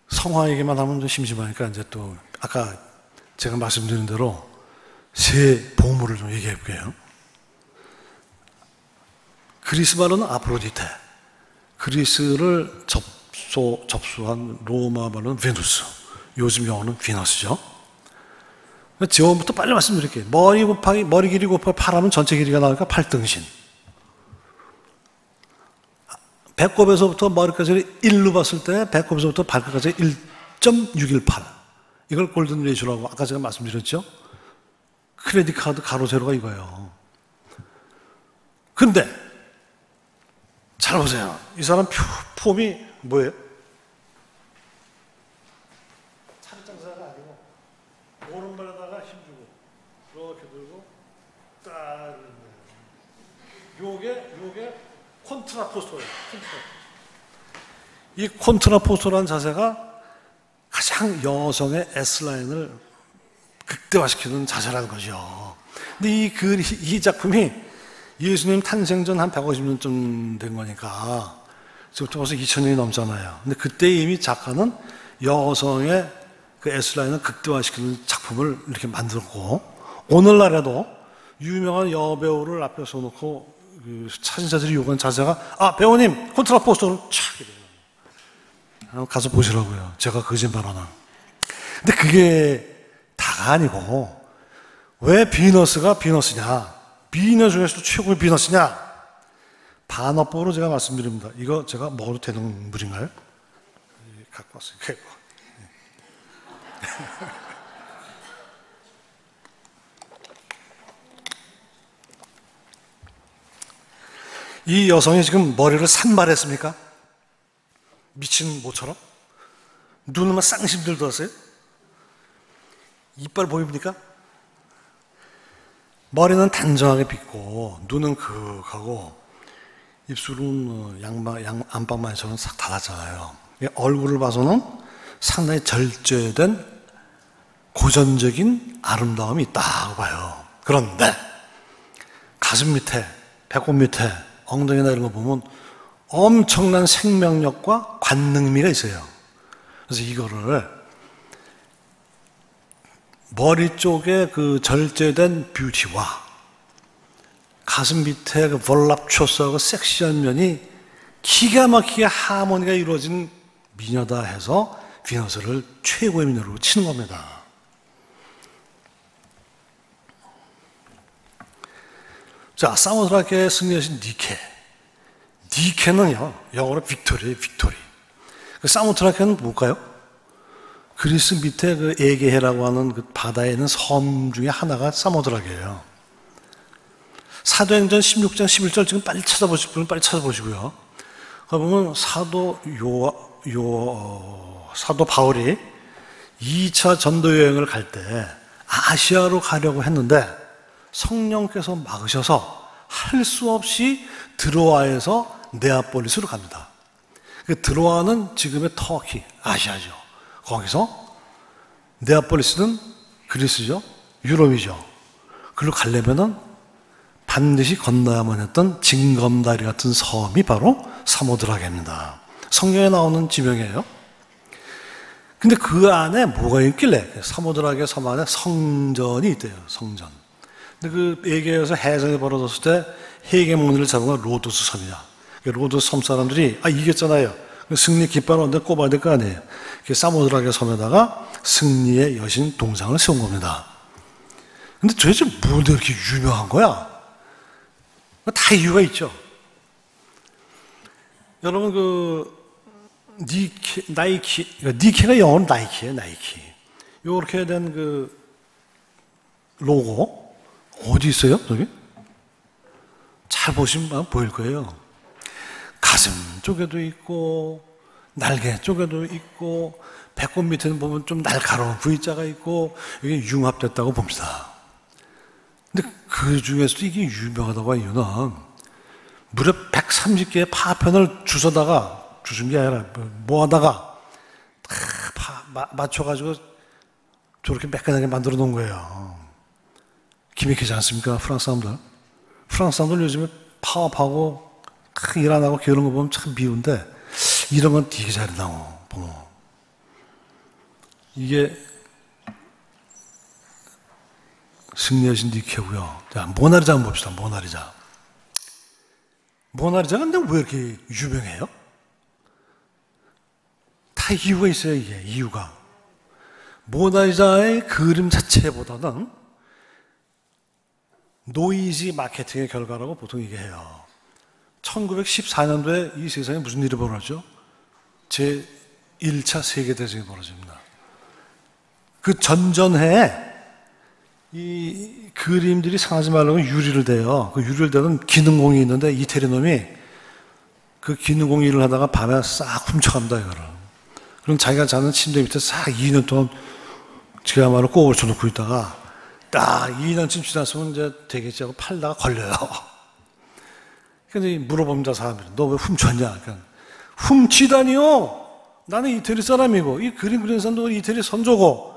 성화 얘기만 하면 좀 심심하니까 이제 또 아까 제가 말씀드린 대로 세 보물을 좀 얘기해 볼게요. 그리스 말로는 아프로디테, 그리스를 접수한 로마 말로는 베누스, 요즘 영어는 비너스죠. 지금부터 빨리 말씀드릴게요. 머리 길이 곱하기 8하면 전체 길이가 나오니까 8등신. 배꼽에서부터 머리까지 1로 봤을 때 배꼽에서부터 발끝까지 1.618. 이걸 골든 레이쇼라고 아까 제가 말씀드렸죠. 크레딧 카드 가로 세로가 이거예요. 근데 잘 보세요. 이 사람 폼이 뭐예요? 차례장사가 아니고 오른발에다가 힘주고 이렇게 들고 딱 요게 콘트라포스토예요. 이 콘트라포스토라는 자세가 가장 여성의 S라인을 극대화시키는 자세라는 거죠. 근데 이 작품이 예수님 탄생전 한 150년쯤 된 거니까 지금부터 벌써 2000년이 넘잖아요. 근데 그때 이미 작가는 여성의 그 S라인을 극대화시키는 작품을 이렇게 만들었고, 오늘날에도 유명한 여배우를 앞에 서놓고 그 사진사들이 요구한 자세가 배우님 콘트라포스토를 착 이래요. 가서 보시라고요. 제가 거짓말 하나. 근데 그게 다가 아니고 왜 비너스가 비너스냐, 비너 중에서도 최고의 비너스냐, 반어법으로 제가 말씀드립니다. 이거 제가 먹어도 되는 물인가요? 갖고 왔어요. 이 여성이 지금 머리를 산발했습니까? 미친 모처럼? 눈은 쌍심들 들었어요? 이빨 보입니까? 머리는 단정하게 빗고 눈은 그윽하고 입술은 안방만처럼 싹 닫았잖아요. 얼굴을 봐서는 상당히 절제된 고전적인 아름다움이 있다고 봐요. 그런데 가슴 밑에, 배꼽 밑에, 엉덩이나 이런 거 보면 엄청난 생명력과 관능미가 있어요. 그래서 이거를 머리 쪽에 그 절제된 뷰티와 가슴 밑에 그 볼랍초스하고 섹시한 면이 기가 막히게 하모니가 이루어진 미녀다 해서 비너스를 최고의 미녀로 치는 겁니다. 자, 사모드라케 승리하신 니케. 니케는요, 영어로 빅토리예요, 빅토리. 그 사모드라케는 뭘까요? 그리스 밑에 그 에게해라고 하는 그 바다에 있는 섬 중에 하나가 사모드라케예요. 사도행전 16장 11절 지금 빨리 찾아보실 분은 빨리 찾아보시고요. 거기 보면 사도 바울이 2차 전도 여행을 갈 때 아시아로 가려고 했는데 성령께서 막으셔서 할 수 없이 드로아에서 네아폴리스로 갑니다. 그 드로아는 지금의 터키, 아시아죠. 거기서 네아폴리스는 그리스죠, 유럽이죠. 그리고 가려면은 반드시 건너야만 했던 징검다리 같은 섬이 바로 사모드라케입니다. 성경에 나오는 지명이에요. 근데 그 안에 뭐가 있길래 사모드라케 섬 안에 성전이 있대요. 성전. 근데 그 에게에서 해전이 벌어졌을 때 해계문을 잡은 건 로도스 섬이야. 로도스 섬 사람들이 이겼잖아요. 승리 깃발을 언제 꼽아야 될 거 아니에요. 사모드라케 섬에다가 승리의 여신 동상을 세운 겁니다. 근데 도대체 뭔데 이렇게 유명한 거야? 다 이유가 있죠. 여러분 니케가 영어로 나이키예요, 나이키. 이렇게 된 그 로고 어디 있어요, 저기? 잘 보시면 보일 거예요. 가슴 쪽에도 있고 날개 쪽에도 있고 배꼽 밑에는 보면 좀 날카로운 V자가 있고 이게 융합됐다고 봅니다. 근데 그 중에서도 이게 유명하다고 한 이유는 무려 130개의 파편을 주신 게 아니라 모아다가 맞춰가지고 저렇게 매끈하게 만들어 놓은 거예요. 기막히지 않습니까? 프랑스 사람들 요즘에 파업하고 일 안 하고 게으른 거 보면 참 미운데 이런 건 되게 잘한다고 보면 이게 승리하신 니케고요. 자, 모나리자 한번 봅시다. 모나리자. 모나리자가 근데 왜 이렇게 유명해요? 다 이유가 있어요. 이게 이유가. 모나리자의 그림 자체보다는 노이즈 마케팅의 결과라고 보통 얘기해요. 1914년도에 이 세상에 무슨 일이 벌어졌죠? 제1차 세계대전이 벌어집니다. 그 전전해에 이 그림들이 상하지 말라고 유리를 대요. 그 유리를 대는 기능공이 있는데 이태리 놈이 그 기능공 일을 하다가 밤에 싹 훔쳐갑니다, 이거를. 그럼 자기가 자는 침대 밑에 싹 2년 동안 그야말로 꼬을 쳐놓고 있다가 딱 2년쯤 지났으면 이제 되겠지 하고 팔다가 걸려요. 근데 물어봅니다, 사람들이. 너 왜 훔쳤냐? 그러니까 훔치다니요? 나는 이태리 사람이고, 이 그림 그리는 사람도 이태리 선조고,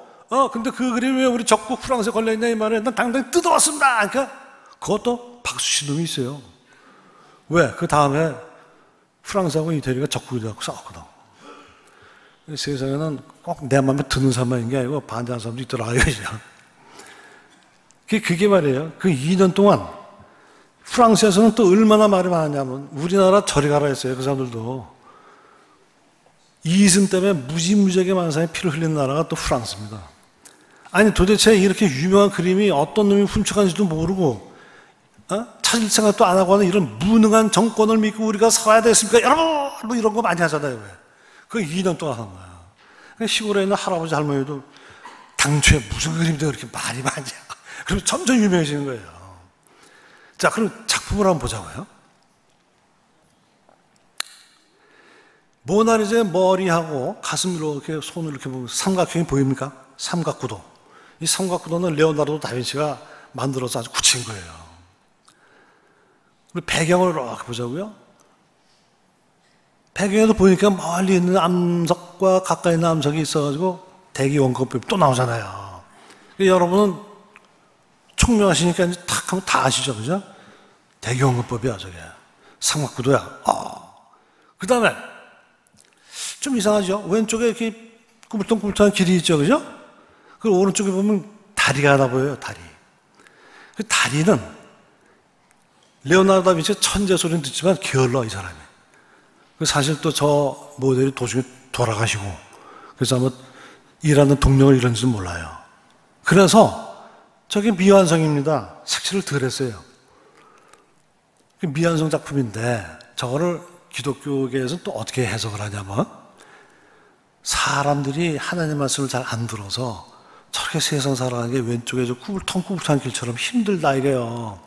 근데 그 그림이 왜 우리 적국 프랑스에 걸려있냐, 이 말에 난 당당히 뜯어왔습니다. 그러니까 그것도 박수 친 놈이 있어요. 왜? 그 다음에 프랑스하고 이태리가 적국이 돼서 싸웠거든. 세상에는 꼭 내 마음에 드는 사람만 있는 게 아니고 반대하는 사람도 있더라고요. 그게 말이에요. 그 2년 동안 프랑스에서는 또 얼마나 말이 많았냐면 우리나라 저리 가라 했어요. 그 사람들도. 이승 때문에 무지무지하게 많은 사람이 피를 흘리는 나라가 또 프랑스입니다. 아니 도대체 이렇게 유명한 그림이 어떤 놈이 훔쳐간지도 모르고 찾을 생각도 안 하고 하는 이런 무능한 정권을 믿고 우리가 살아야 되겠습니까? 여러분! 뭐 이런 거 많이 하잖아요. 왜? 그거 2년 동안 한 거야. 시골에 있는 할아버지 할머니도 당초에 무슨 그림도 그렇게 말이 많냐. 그럼 점점 유명해지는 거예요. 자, 그럼 작품을 한번 보자고요. 모나리자의 머리하고 가슴으로 이렇게 손을 이렇게 보면 삼각형이 보입니까? 삼각구도. 이 삼각구도는 레오나르도 다빈치가 만들어서 아주 굳힌 거예요. 우리 배경을 이렇게 보자고요. 배경에도 보니까 멀리 있는 암석과 가까이 있는 암석이 있어가지고 대기 원근법이 또 나오잖아요. 여러분은 총명하시니까 이제 탁 하면 다 아시죠, 그죠? 대기 원근법이야, 저게. 삼각구도야. 그 다음에 좀 이상하죠? 왼쪽에 이렇게 꾸불통꾸불통한 길이 있죠, 그죠? 그 오른쪽에 보면 다리가 하나 보여요, 다리. 그 다리는 레오나르도 다빈치 천재 소리는 듣지만 게을러, 이 사람이. 사실 또 저 모델이 도중에 돌아가시고, 그래서 아마 일하는 동료를 이런지는 몰라요. 그래서 저게 미완성입니다. 색칠을 덜 했어요. 미완성 작품인데, 저거를 기독교계에서는 또 어떻게 해석을 하냐면, 사람들이 하나님 말씀을 잘 안 들어서 저렇게 세상 살아가는 게 왼쪽에 저 꾸불통꾸불통한 길처럼 힘들다 이래요.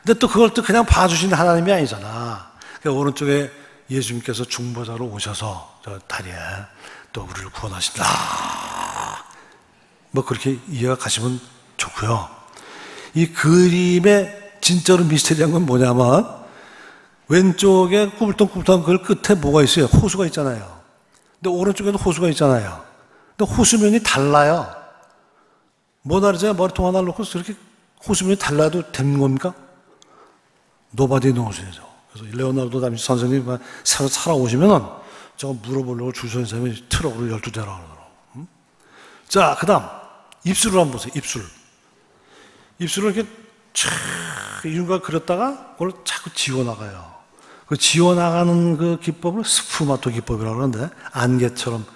근데 또 그걸 또 그냥 봐주시는 하나님이 아니잖아. 그러니까 오른쪽에 예수님께서 중보자로 오셔서 저 다리에 또 우리를 구원하신다. 뭐 그렇게 이해가 가시면 좋고요. 이 그림의 진짜로 미스테리한 건 뭐냐면 왼쪽에 꾸불통꾸불통한 그 끝에 뭐가 있어요? 호수가 있잖아요. 근데 오른쪽에도 호수가 있잖아요. 근데 호수면이 달라요. 모나리자의 머리통 하나를 놓고 저렇게 호수면이 달라도 되는 겁니까? Nobody knows. 그래서 레오나르도 다빈치 선생님이 새로 살아오시면은 저거 물어보려고 줄 서는 사람이 트럭으로 12대라 그러더라고. 자, 그 다음 입술을 한번 보세요. 입술을 이렇게 촥 윤곽 그렸다가 그걸 자꾸 지워나가요. 그 지워나가는 그 기법을 스푸마토 기법이라고 그러는데 안개처럼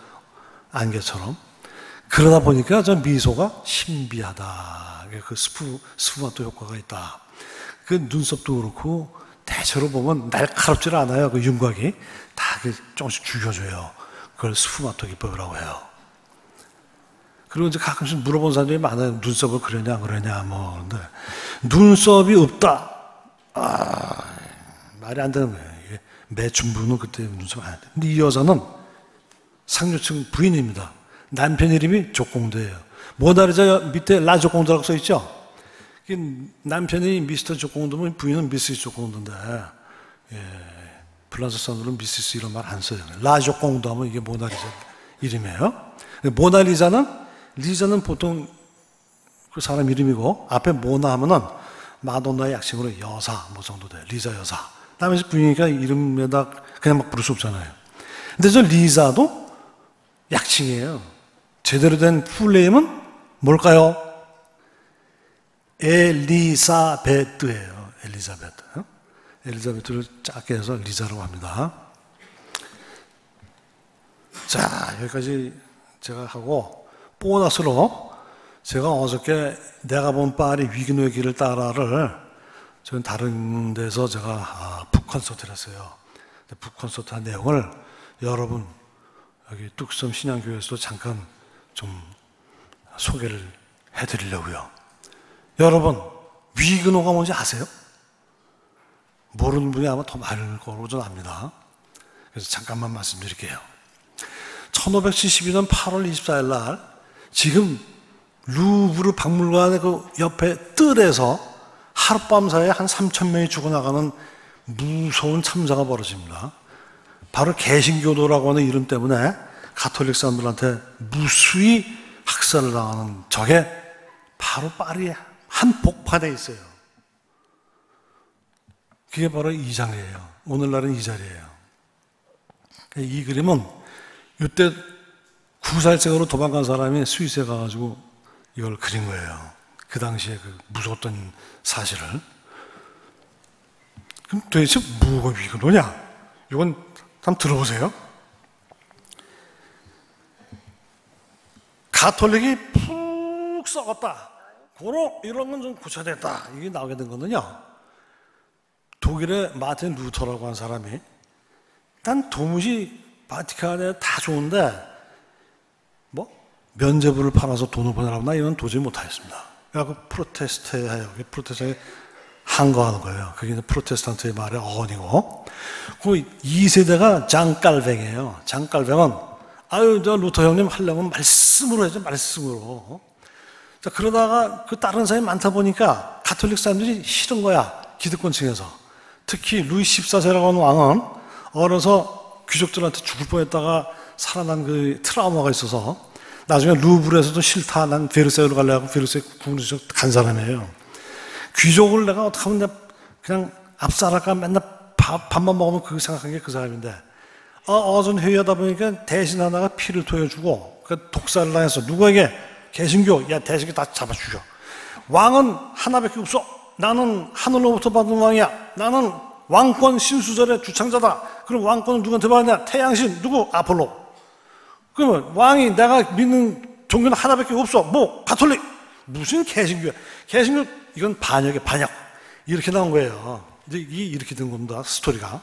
그러다 보니까 저 미소가 신비하다. 그 스푸마토 효과가 있다. 그 눈썹도 그렇고 대체로 보면 날카롭질 않아요. 그 윤곽이 다 조금씩 죽여줘요. 그걸 스푸마토 기법이라고 해요. 그리고 이제 가끔씩 물어본 사람들이 많아요. 눈썹을 그러냐 안 그러냐 뭐. 근데 눈썹이 없다. 말이 안 되는 거예요. 매춘부는 그때 눈썹 안 돼. 근데 이 여자는 상류층 부인입니다. 남편 이름이 조공도예요. 모나리자 밑에 라 조공도라고 써 있죠. 남편이 미스터 조공도면 부인은 미스 조공도인데, 프랑스 사람들은 미시스 이런 말 안 써요. 라 조공도 하면 이게 모나리자 이름이에요. 리자는 보통 그 사람 이름이고, 앞에 모나 하면은 마돈나의 약칭으로 여사, 뭐 정도 돼요. 리자 여사. 남의 부인이니까 이름에다 그냥 막 부를 수 없잖아요. 근데 저 리자도 약칭이에요. 제대로 된 풀네임은 뭘까요? 엘리사베트예요. 엘리자베트. 엘리자베트를 작게 해서 리자라고 합니다. 자, 여기까지 제가 하고 보너스로 제가 어저께 내가 본 파리 위기노의 길을 따라를 저는 다른 데서 제가 북콘서트를 했어요. 북콘서트 한 내용을 여러분 여기 뚝섬 신양교회에서도 잠깐 좀 소개를 해드리려고요. 여러분 위기노가 뭔지 아세요? 모르는 분이 아마 더 많을 거로 저는 압니다. 그래서 잠깐만 말씀드릴게요. 1572년 8월 24일 날 지금 루브르 박물관의 그 옆에 뜰에서 하룻밤 사이에 한 3,000명이 죽어나가는 무서운 참사가 벌어집니다. 바로 개신교도라고 하는 이름 때문에 가톨릭 사람들한테 무수히 학살을 당하는 저게 바로 파리의 한복판에 있어요. 그게 바로 이 자리예요. 오늘날은 이 자리예요. 이 그림은 이때 9살생으로 도망간 사람이 스위스에 가가지고 이걸 그린 거예요. 그 당시에 그 무서웠던 사실을. 그럼 도대체 뭐가 위기노냐? 이건 한번 들어보세요. 가톨릭이 푹 썩었다. 고로 이런 건 좀 고쳐야 됐다. 이게 나오게 된 거는요. 독일의 마틴 루터라고 하는 사람이 난 도무지 바티칸에 다 좋은데 뭐 면제부를 팔아서 돈을 버느라고 나 이건 도저히 못하겠습니다. 그래서 프로테스트예요. 프로테스트에 항거하는 거예요. 그게 프로테스탄트의 말의 어원이고 그 2세대가 장깔뱅이에요. 장깔뱅은 아유 저 루터 형님 하려면 말씀으로 해야죠. 말씀으로. 자, 그러다가 그 다른 사람이 많다 보니까 가톨릭 사람들이 싫은 거야. 기득권층에서. 특히 루이 14세라고 하는 왕은 어려서 귀족들한테 죽을 뻔했다가 살아난 그 트라우마가 있어서 나중에 루브르에서도 싫다. 난 베르사유로 가려고 베르사유 궁으로 간 사람이에요. 귀족을 내가 어떻게 하면 그냥 압살할까 맨날 밥만 먹으면 그거 생각한 게 그 사람인데 어전 회의하다 보니까 대신 하나가 피를 토해주고 그 독살을 당해서 누구에게 개신교 야 대신교 다 잡아 죽여. 왕은 하나밖에 없어. 나는 하늘로부터 받은 왕이야. 나는 왕권 신수절의 주창자다. 그럼 왕권은 누구한테 받냐? 태양신 누구? 아폴로. 그러면 왕이 내가 믿는 종교는 하나밖에 없어. 뭐 가톨릭 무슨 개신교야? 개신교 이건 반역이야 반역. 이렇게 나온 거예요. 이제 이렇게 된 겁니다. 스토리가.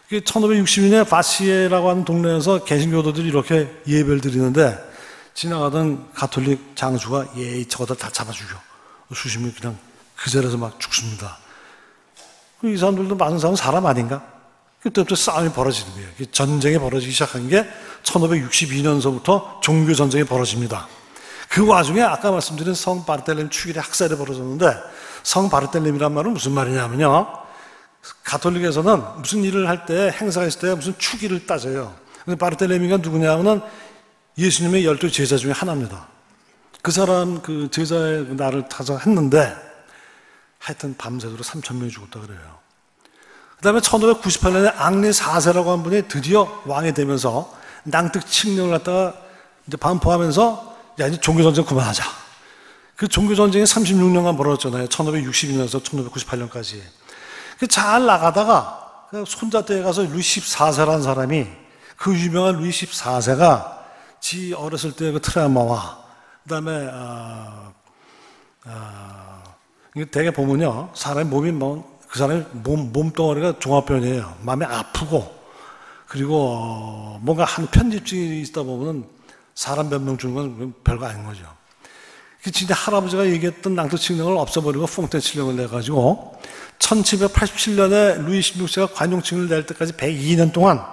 1562년에 바시에라고 하는 동네에서 개신교도들이 이렇게 예배를 드리는데 지나가던 가톨릭 장수가 저거들 다 잡아 죽여. 수십 명 그냥 그 자리에서 막 죽습니다. 이 사람들도 많은 사람은 사람 아닌가? 그때부터 싸움이 벌어지는 거예요. 전쟁이 벌어지기 시작한 게 1562년서부터 종교 전쟁이 벌어집니다. 그 와중에 아까 말씀드린 성 바르텔렘 축일의 학살이 벌어졌는데 성 바르텔렘이란 말은 무슨 말이냐면요. 가톨릭에서는 무슨 일을 할 때 행사가 있을 때 무슨 축일을 따져요. 근데 바르텔렘이가 누구냐면은 예수님의 12 제자 중에 하나입니다. 그 사람 그 제자의 날을 타서 했는데 하여튼 밤새도록 3,000명이 죽었다 그래요. 그 다음에 1598년에 앙리 4세라고 한 분이 드디어 왕이 되면서 낭특 칙령을 갖다가 이제 반포하면서 야, 이제 종교전쟁 그만하자. 그 종교전쟁이 36년간 벌어졌잖아요. 1562년에서 1598년까지. 잘 나가다가 손자댁에 가서 루이 14세라는 사람이 그 유명한 루이 14세가 지 어렸을 때 그 트라우마와 그 다음에 되게 보면요. 사람의 몸이 그 사람의 몸덩어리가 종합병이에요. 마음이 아프고 그리고 뭔가 한 편집증이 있다 보면 사람 몇 명 주는 건 별거 아닌 거죠. 진짜 할아버지가 얘기했던 낭토칙령을 없애버리고 퐁텐칠령을 내가지고 1787년에 루이 16세가 관용칙을 낼 때까지 102년 동안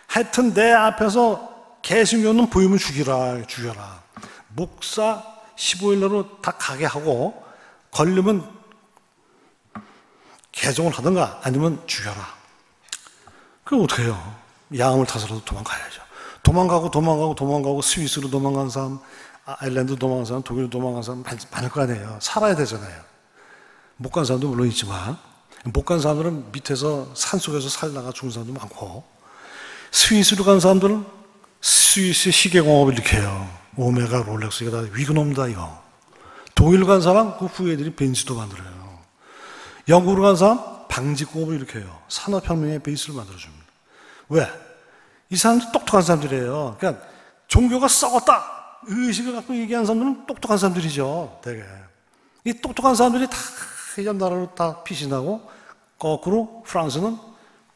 하여튼 내 앞에서 개신교는 보이면 죽여라. 목사 15일 내로 다 가게 하고 걸리면 개종을 하든가 아니면 죽여라. 그럼 어떻게 해요? 양을 타서라도 도망가야죠. 도망가고 스위스로 도망간 사람, 아일랜드 도망간 사람, 독일로 도망간 사람 많을 거 아니에요. 살아야 되잖아요. 못 간 사람도 물론 있지만 못 간 사람들은 밑에서 산속에서 살다가 죽은 사람도 많고 스위스로 간 사람들은 스위스 시계공업을 일으켜요. 오메가, 롤렉스 이거 다 위그놈다 이거. 독일 간 사람 그 후예들이 벤츠도 만들어요. 영국으로 간 사람 방직공업을 일으켜요. 산업혁명의 베이스를 만들어줍니다. 왜? 이 사람들 똑똑한 사람들이에요. 그러니까 종교가 썩었다 의식을 갖고 얘기하는 사람들은 똑똑한 사람들이죠. 되게 이 똑똑한 사람들이 다 연나라로 다 피신하고 거꾸로 프랑스는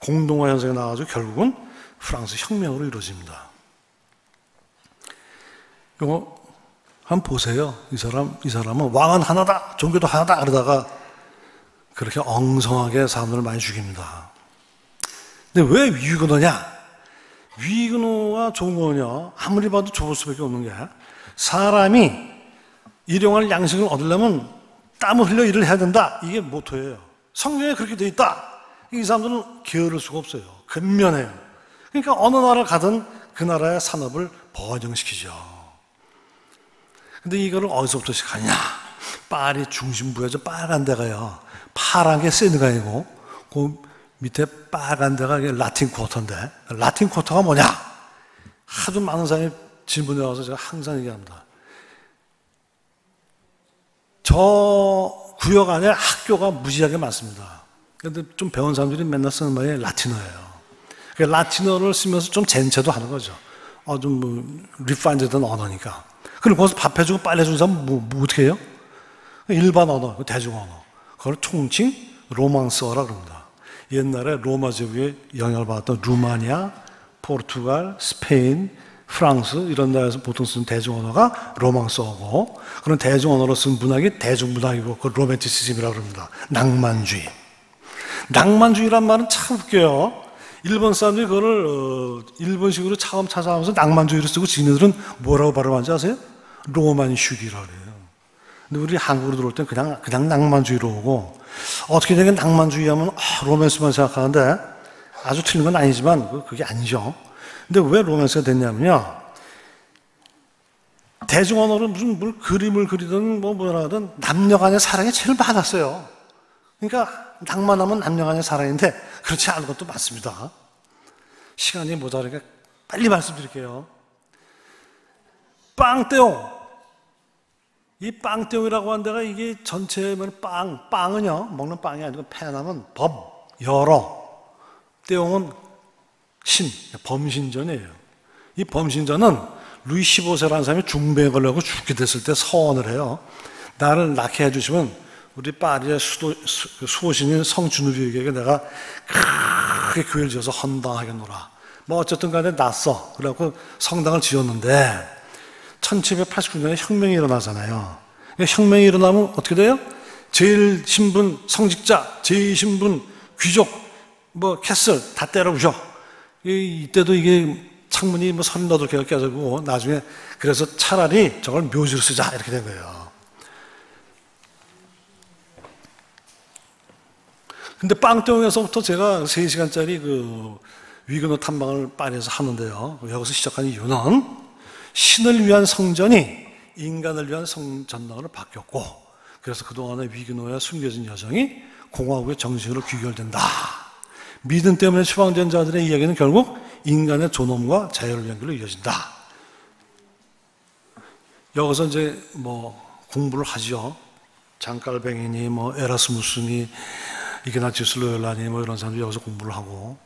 공동화 현상에 나와가지고 결국은 프랑스 혁명으로 이루어집니다. 이거 한번 보세요. 이 사람은 왕은 하나다, 종교도 하나다 그러다가 그렇게 엉성하게 사람들을 많이 죽입니다. 근데 왜 위그노냐? 위그노가 좋은 거냐? 아무리 봐도 좋을 수밖에 없는 게 사람이 일용할 양식을 얻으려면 땀을 흘려 일을 해야 된다. 이게 모토예요. 성경에 그렇게 돼 있다. 이 사람들은 게으를 수가 없어요. 근면해요. 그러니까 어느 나라를 가든 그 나라의 산업을 번영시키죠. 근데 이거를 어디서부터 시작하냐? 파리 중심부에 저 빨간 데가요. 파란 게 세느가이고 그 밑에 빨간 데가 라틴 쿼터인데 라틴 쿼터가 뭐냐? 하도 많은 사람이 질문해 와서 제가 항상 얘기합니다. 저 구역 안에 학교가 무지하게 많습니다. 그런데 좀 배운 사람들이 맨날 쓰는 말이 라틴어예요. 라틴어를 쓰면서 좀 젠체도 하는 거죠. 좀 리파인드된 언어니까. 그리고 거기서 밥 해주고 빨래 해주는 사람 뭐 어떻게 해요? 일반 언어, 대중 언어. 그걸 총칭 로망스어라 그럽니다. 옛날에 로마 제국에 영향을 받았던 루마니아, 포르투갈, 스페인, 프랑스 이런 나라에서 보통 쓰는 대중 언어가 로망스어고 그런 대중 언어로 쓴 문학이 대중문학이고 그걸 로맨티시즘이라고 그럽니다. 낭만주의. 낭만주의란 말은 참 웃겨요. 일본 사람들이 그거를 일본식으로 처음 찾아오면서 낭만주의를 쓰고 지네들은 뭐라고 발음하는지 아세요? 로만슈기라고 그래요. 근데 우리 한국으로 들어올 땐 그냥 낭만주의로 오고 어떻게 되게 낭만주의 하면 로맨스만 생각하는데 아주 틀린 건 아니지만 그게 아니죠. 근데 왜 로맨스가 됐냐면요. 대중 언어로 무슨 뭘 그림을 그리든 뭐라 하든 남녀 간의 사랑이 제일 많았어요. 그러니까 낭만하면 남녀 간의 사랑인데 그렇지 않은 것도 많습니다. 시간이 모자라니까 빨리 말씀드릴게요. 빵떼용. 이 빵떼용이라고 하는 데가 이게 전체 빵은요 먹는 빵이 아니고 폐나면 범, 여러, 떼용은 신, 범신전이에요. 이 범신전은 루이 15세라는 사람이 중병에 걸려고 죽게 됐을 때 서원을 해요. 나를 낳게 해주시면 우리 파리의 수호신인 성주누비에게 내가 크게 교회를 지어서 헌당하게 놀아. 뭐 어쨌든 간에 낳았어. 그래갖고 성당을 지었는데 1789년에 혁명이 일어나잖아요. 혁명이 일어나면 어떻게 돼요? 제일 신분 성직자, 제일 신분 귀족, 뭐 캐슬 다 때려 부셔. 이때도 이게 창문이 뭐 38개가 깨지고 나중에 그래서 차라리 저걸 묘지로 쓰자 이렇게 된 거예요. 근데 빵떼용에서부터 제가 3시간짜리 그 위그노 탐방을 파리에서 하는데요. 여기서 시작한 이유는 신을 위한 성전이 인간을 위한 성전당으로 바뀌었고 그래서 그동안의 위그노의 숨겨진 여정이 공화국의 정신으로 귀결된다. 믿음 때문에 추방된 자들의 이야기는 결국 인간의 존엄과 자유를 위한 길로 이어진다. 여기서 이제 뭐 공부를 하죠. 장깔뱅이니 뭐 에라스무스니 이그나티우스 로열라니 뭐 이런 사람들이 여기서 공부를 하고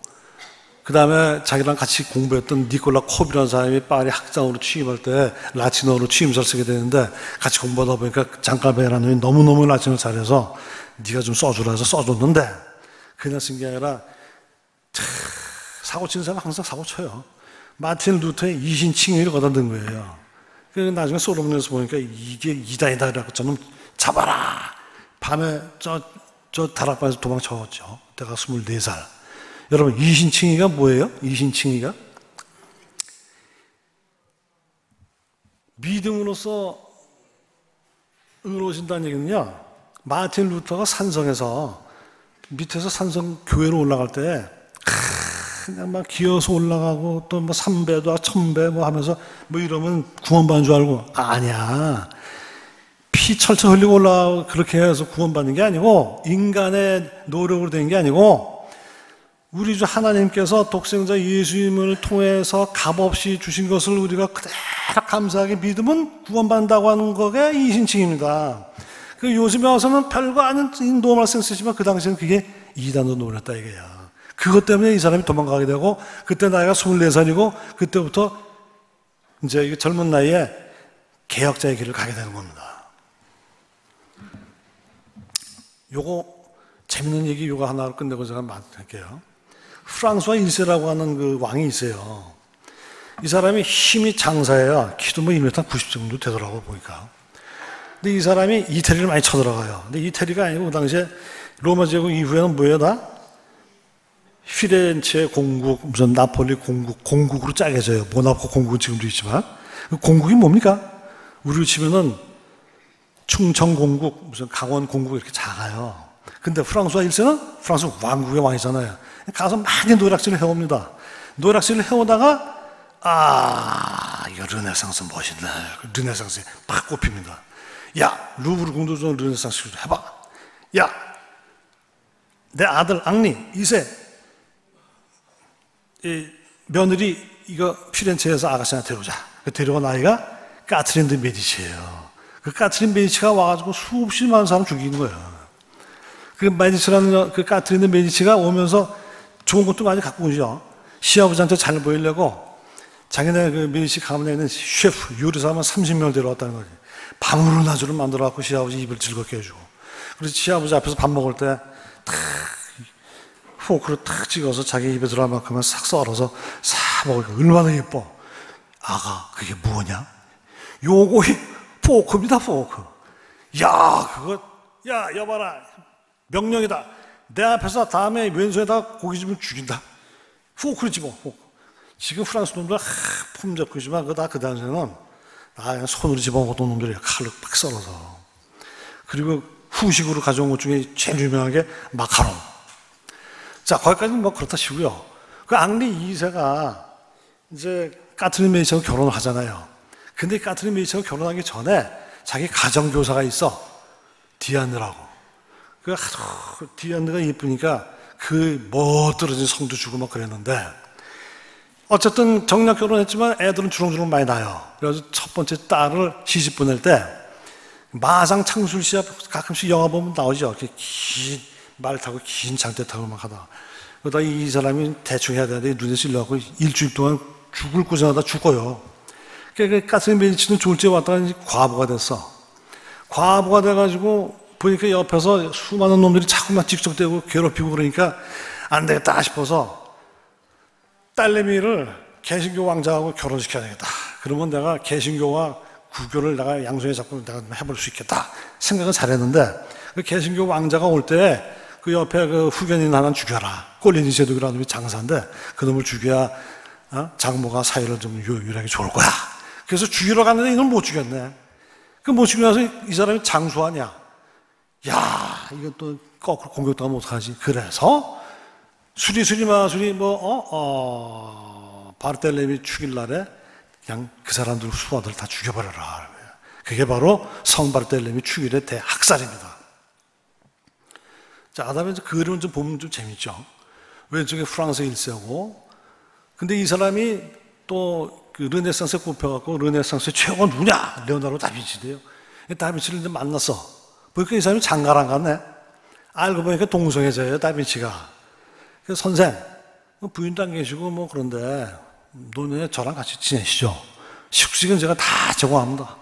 그 다음에 자기랑 같이 공부했던 니콜라 콥이라는 사람이 파리 학장으로 취임할 때 라틴어로 취임서를 쓰게 되는데 같이 공부하다 보니까 장깔뱅이라는 놈이 너무너무 라틴어를 잘해서 네가 좀 써주라 해서 써줬는데 그냥 쓴 게 아니라 사고 치는 사람은 항상 사고 쳐요. 마틴 루터의 이신칭의를 거다 든 거예요. 그래서 나중에 소로몬에서 보니까 이게 이단이다 그래갖고 저는 잡아라. 밤에 저 다락방에서 도망쳐왔죠. 때가 24살. 여러분 이신칭의가 뭐예요? 이신칭의가 믿음으로써 의로워진다는 얘기는요. 마틴 루터가 산성에서 밑에서 산성 교회로 올라갈 때 그냥 막 기어서 올라가고 또 뭐 3배도 1000배 뭐 하면서 뭐 이러면 구원받는 줄 알고 아니야. 피 철철 흘리고 올라가고 그렇게 해서 구원받는 게 아니고 인간의 노력으로 된 게 아니고 우리 주 하나님께서 독생자 예수님을 통해서 값없이 주신 것을 우리가 그대로 감사하게 믿으면 구원받는다고 하는 것이 이신칭입니다. 그 요즘에 와서는 별거 아닌 노말생 쓰지만 그 당시에는 그게 이단으로 놀렸다 이거야. 그것 때문에 이 사람이 도망가게 되고, 그때 나이가 24살이고 그때부터 이제 젊은 나이에 개혁자의 길을 가게 되는 겁니다. 요거 재밌는 얘기 요거 하나로 끝내고 제가 말할게요. 프랑스와 1세라고 하는 그 왕이 있어요. 이 사람이 힘이 장사예요. 키도 뭐 1m 90 정도 되더라고 보니까. 근데 이 사람이 이태리를 많이 쳐들어가요. 근데 이태리가 아니고 그 당시에 로마 제국 이후에는 뭐예요 다? 피렌체 공국, 무슨 나폴리 공국, 공국으로 짜개져요. 모나코 공국은 지금도 있지만. 그 공국이 뭡니까? 우리로 치면은 충청 공국, 무슨 강원 공국 이렇게 작아요. 근데 프랑스와 1세는 프랑스 왕국의 왕이잖아요. 가서 많이 노략질을 해옵니다. 노략질을 해오다가 이거 르네상스 멋있네. 르네상스에 팍 꼽힙니다. 야, 루브르 궁도 르네상스 해봐. 야, 내 아들 앙리 2세 이 며느리 이거 피렌체에서 아가씨한테 데려오자. 데려온 아이가 까트린 드 메디치예요. 그 까트린 메디치가 와가지고 수없이 많은 사람 죽이는 거예요. 그 메디치라는 그 까트린 드 메디치가 오면서 좋은 것도 많이 갖고 오죠. 시아버지한테 잘 보이려고 자기네 그 메디치 가문에 있는 셰프 요리사만 30명을 데려왔다는 거지. 방울을 나주를 만들어갖고 시아버지 입을 즐겁게 해주고. 그래서 시아버지 앞에서 밥 먹을 때 탁 포크로 탁 찍어서 자기 입에 들어갈 만큼은 싹 썰어서 싹 먹으니까 얼마나 예뻐. 아가, 그게 뭐냐? 요거 포크입니다, 포크. 야, 그거, 야, 여봐라. 명령이다. 내 앞에서 다음에 왼손에다 고기 집으면 죽인다. 포크를 집어, 포크. 지금 프랑스 놈들 폼 잡고 있지만 그거 다 그 당시에는 그냥 손으로 집어먹었던 놈들이에요. 칼로 팍 썰어서. 그리고 후식으로 가져온 것 중에 제일 유명한 게 마카롱. 자, 거기까지는 뭐 그렇다 치고요. 그 앙리 2세가 이제 까트린 메디치하고 결혼을 하잖아요. 근데 까트린 메디치하고 결혼하기 전에 자기 가정교사가 있어. 디안느라고. 그 하도 디안느가 예쁘니까 그 멋들어진 성도 주고 막 그랬는데 어쨌든 정략 결혼했지만 애들은 주렁주렁 많이 나요. 그래서 첫 번째 딸을 시집 보낼 때 마상 창술 씨 앞 가끔씩 영화 보면 나오죠. 이렇게 긴 말 타고 긴 장대 타고 막 하다가 그러다 이 사람이 대충 해야 되는데 눈에 찔려갖고 일주일 동안 죽을 고생하다 죽어요. 그러니까 까트린 메디치는 졸지에 왔다가 과부가 됐어. 과부가 돼가지고 보니까 옆에서 수많은 놈들이 자꾸만 직접대고 괴롭히고 그러니까 안 되겠다 싶어서 딸내미를 개신교 왕자하고 결혼시켜야 되겠다. 그러면 내가 개신교와 구교를 내가 양손에 잡고 내가 해볼 수 있겠다 생각은 잘했는데 그 개신교 왕자가 올 때 그 옆에 그 후견인 하나 죽여라. 꼴리니 제독이라는 놈이 장사인데 그 놈을 죽여야 장모가 사이를 좀 유일하게 좋을 거야. 그래서 죽이러 갔는데 이걸 못 죽였네. 그 못 죽이고 나서 이 사람이 장수하냐. 야, 이것도 거꾸로 공격당하면 어떡하지. 그래서 수리마수리 바르텔레미 죽일 날에 그냥 그 사람들 수하들 다 죽여버려라. 그게 바로 성 바르텔레미 죽일의 대학살입니다. 자, 그다음에 그 그림을 좀 보면 좀 재밌죠. 왼쪽에 프랑스 1세고, 근데 이 사람이 또 그 르네상스에 꼽혀갖고 르네상스의 최고가 누구냐? 레오나르도 다빈치인데요. 다빈치를 이제 만났어. 보니까 이 사람이 장가랑 갔네. 알고 보니까 동성애자예요, 다빈치가. 그래서 선생, 부인도 안 계시고 뭐 그런데 너네 저랑 같이 지내시죠. 식식은 제가 다 제공합니다.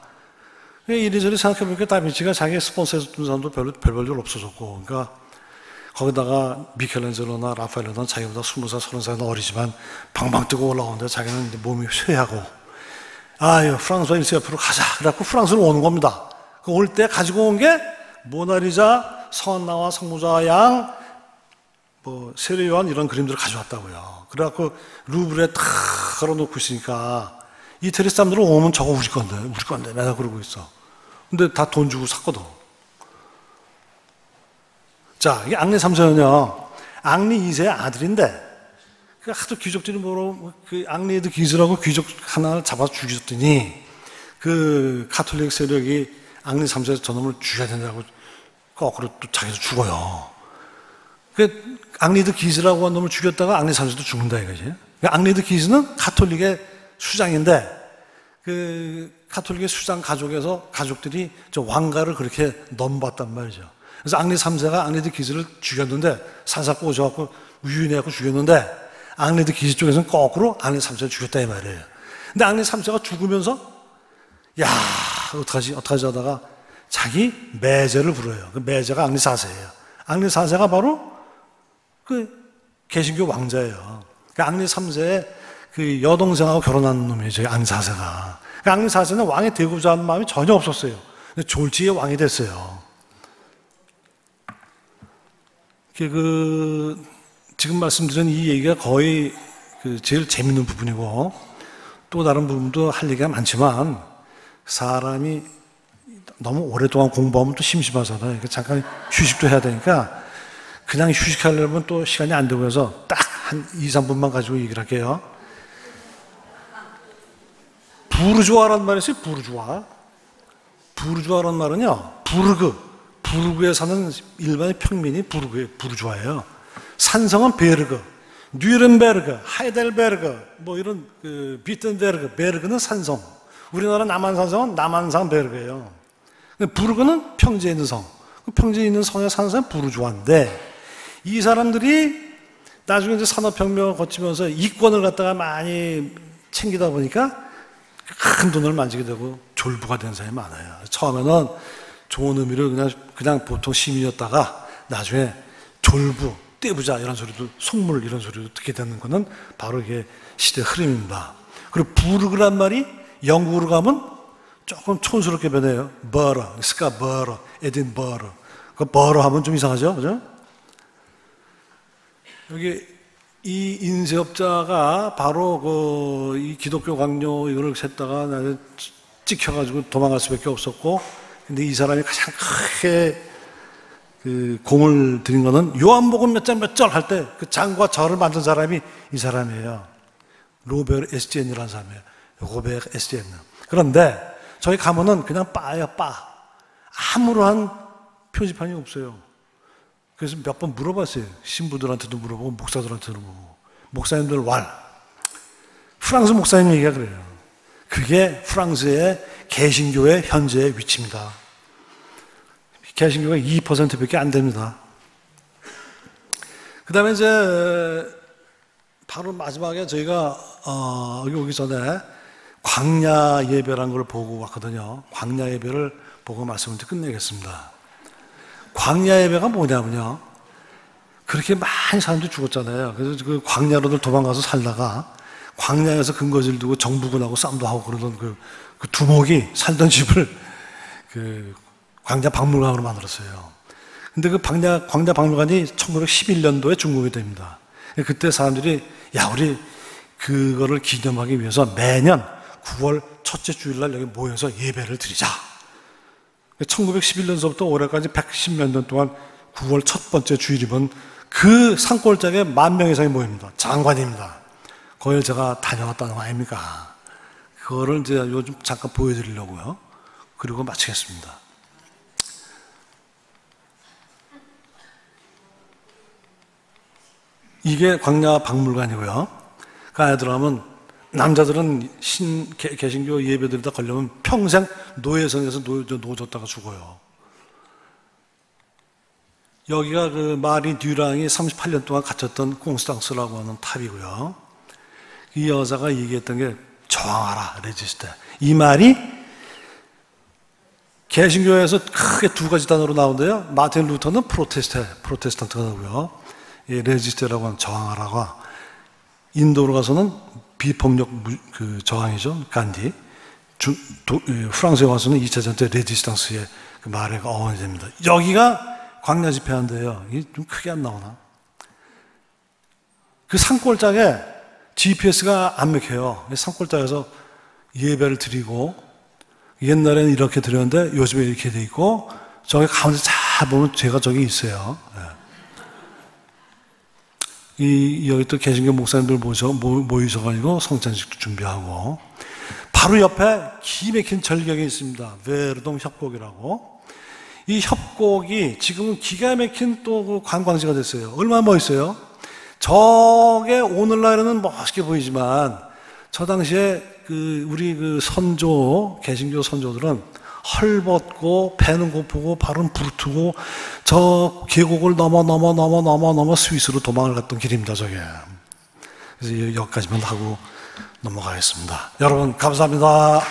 이리저리 생각해보니까 다빈치가 자기 스폰서해줬던 사람도 별 볼 없어졌고, 그러니까 거기다가 미켈란젤로나 라파엘로는 자기보다 20살, 30살은 어리지만 방방 뜨고 올라오는데 자기는 이제 몸이 쇠하고, 아유, 프랑스와 1세 옆으로 가자. 그래갖고 프랑스로 오는 겁니다. 그 올 때 가지고 온 게 모나리자, 선나와 성모자 양, 세례 요한 이런 그림들을 가져왔다고요. 그래갖고 루브르에 탁 걸어놓고 있으니까 이태리 사람들은 오면 저거 우리 건데 맨날 그러고 있어. 근데 다 돈 주고 샀거든. 자, 이게 앙리 3세는요, 앙리 2세의 아들인데, 그 하도 귀족들이 그 앙리에도 기술하고 귀족 하나를 잡아서 죽였더니, 그 가톨릭 세력이 앙리 3세에서 저놈을 죽여야 된다고 거꾸로 또 자기도 죽어요. 그 앙리드 기즈라고 한 놈을 죽였다가 앙리 3세도 죽는다 이거지. 그 앙리드 기즈는 가톨릭의 수장인데 그 가톨릭의 수장 가족에서 가족들이 저 왕가를 그렇게 넘봤단 말이죠. 그래서 앙리 3세가 앙리드 기즈를 죽였는데 살살 꽂아갖고 유인해갖고 죽였는데 앙리드 기즈 쪽에서는 거꾸로 앙리 3세를 죽였다 이 말이에요. 근데 앙리 3세가 죽으면서 야 어떡하지 하다가 자기 매제를 부려요. 그 매제가 앙리 4세예요. 앙리 4세가 바로 그 개신교 왕자예요. 그 앙리 3세의 그 여동생하고 결혼한 놈이죠. 앙리 4세가. 그 앙리 4세는 왕이 되고자 하는 마음이 전혀 없었어요. 근데 졸지에 왕이 됐어요. 지금 말씀드린 이 얘기가 거의 제일 재밌는 부분이고 또 다른 부분도 할 얘기가 많지만 사람이 너무 오랫동안 공부하면 또 심심하잖아요. 잠깐 휴식도 해야 되니까 그냥 휴식하려면 또 시간이 안 되고 해서 딱 한 2, 3분만 가지고 얘기를 할게요. 부르주아라는 말이 있어요. 부르주아라는 말은요. 부르그에 사는 일반의 평민이 부르주아예요. 산성은 베르그, 뉘른베르그, 하이델베르그, 뭐 이런 비텐베르그, 베르그는 산성. 우리나라 남한산성은 남한산 베르그예요. 부르그는 평지에 있는 성. 평지에 있는 성에 사는 사람은 부르주아인데 이 사람들이 나중에 이제 산업혁명을 거치면서 이권을 갖다가 많이 챙기다 보니까 큰 돈을 만지게 되고 졸부가 된 사람이 많아요. 처음에는 좋은 의미로 그냥 보통 시민이었다가 나중에 졸부, 떼부자 이런 소리도 속물 이런 소리도 듣게 되는 거는 바로 이게 시대 흐름입니다. 그리고 부르그란 말이 영국으로 가면 조금 촌스럽게 변해요. 버러, 스카버러, 에딘버러. 그 버러 하면 좀 이상하죠, 그죠? 여기 이 인쇄업자가 바로 이 기독교 강요 이걸 했다가 찍혀가지고 도망갈 수밖에 없었고, 근데 이 사람이 가장 크게 공을 들인 거는 요한복음 몇 장 몇 절 할 때 그 장과 절을 만든 사람이 이 사람이에요. 로베르 에스티엔이라는 사람이에요. 로베르 에스티엔. 그런데 저희 가면은 그냥 바예요, 바. 아무런 표지판이 없어요. 그래서 몇 번 물어봤어요. 신부들한테도 물어보고 목사들한테도 물어보고. 목사님들 프랑스 목사님 얘기가 그래요. 그게 프랑스의 개신교의 현재의 위치입니다. 개신교가 2%밖에 안 됩니다. 그 다음에 이제 바로 마지막에 저희가 여기 오기 전에 광야 예배라는 걸 보고 왔거든요. 광야 예배를 보고 말씀을 끝내겠습니다. 광야 예배가 뭐냐면요. 그렇게 많은 사람들이 죽었잖아요. 그래서 그 광야로들 도망가서 살다가 광야에서 근거지를 두고 정부군하고 싸움도 하고 그러던 그 두목이 살던 집을 광야 박물관으로 만들었어요. 근데 그 광야 박물관이 1911년도에 준공이 됩니다. 그때 사람들이 우리 그거를 기념하기 위해서 매년 9월 첫째 주일날 여기 모여서 예배를 드리자. 1911년서부터 올해까지 110몇 년 동안 9월 첫 번째 주일이면 그 산골짜기에 10,000명 이상이 모입니다. 장관입니다. 거길 제가 다녀왔다는 거 아닙니까? 그거를 이제 요즘 잠깐 보여드리려고요. 그리고 마치겠습니다. 이게 광야 박물관이고요. 그 안에 들어가면 남자들은 개신교 예배드리다 걸려면 평생 노예선에서 놓아줬다가 죽어요. 여기가 그 마리 듀랑이 38년 동안 갇혔던 콩스탕스라고 하는 탑이고요. 이 여자가 얘기했던 게 저항하라, 레지스테. 이 말이 개신교에서 크게 두 가지 단어로 나오는데요. 마틴 루터는 프로테스탄트고요. 레지스테라고 하는 저항하라고. 인도로 가서는 비폭력 저항이죠. 간디. 프랑스에 와서는 2차 전쟁 레지스탕스의 그 말에 어원이 됩니다. 여기가 광야 집회한데요. 이게 좀 크게 안 나오나? 그 산골짜기에 GPS가 안 맥혀요. 산골짜기에서 예배를 드리고, 옛날에는 이렇게 드렸는데 요즘에 이렇게 돼 있고, 저기 가운데 잘 보면 제가 저기 있어요. 여기 또 개신교 목사님들 모이셔가지고 성찬식 준비하고, 바로 옆에 기맥힌 절경이 있습니다. 베르동 협곡이라고. 이 협곡이 지금은 기가 막힌 또 그 관광지가 됐어요. 얼마나 멋있어요? 저게 오늘날에는 멋있게 보이지만 저 당시에 우리 선조, 개신교 선조들은 헐벗고 배는 고프고 발은 부르트고 저 계곡을 넘어 스위스로 도망을 갔던 길입니다, 저게. 그래서 여기까지만 하고 넘어가겠습니다. 여러분, 감사합니다.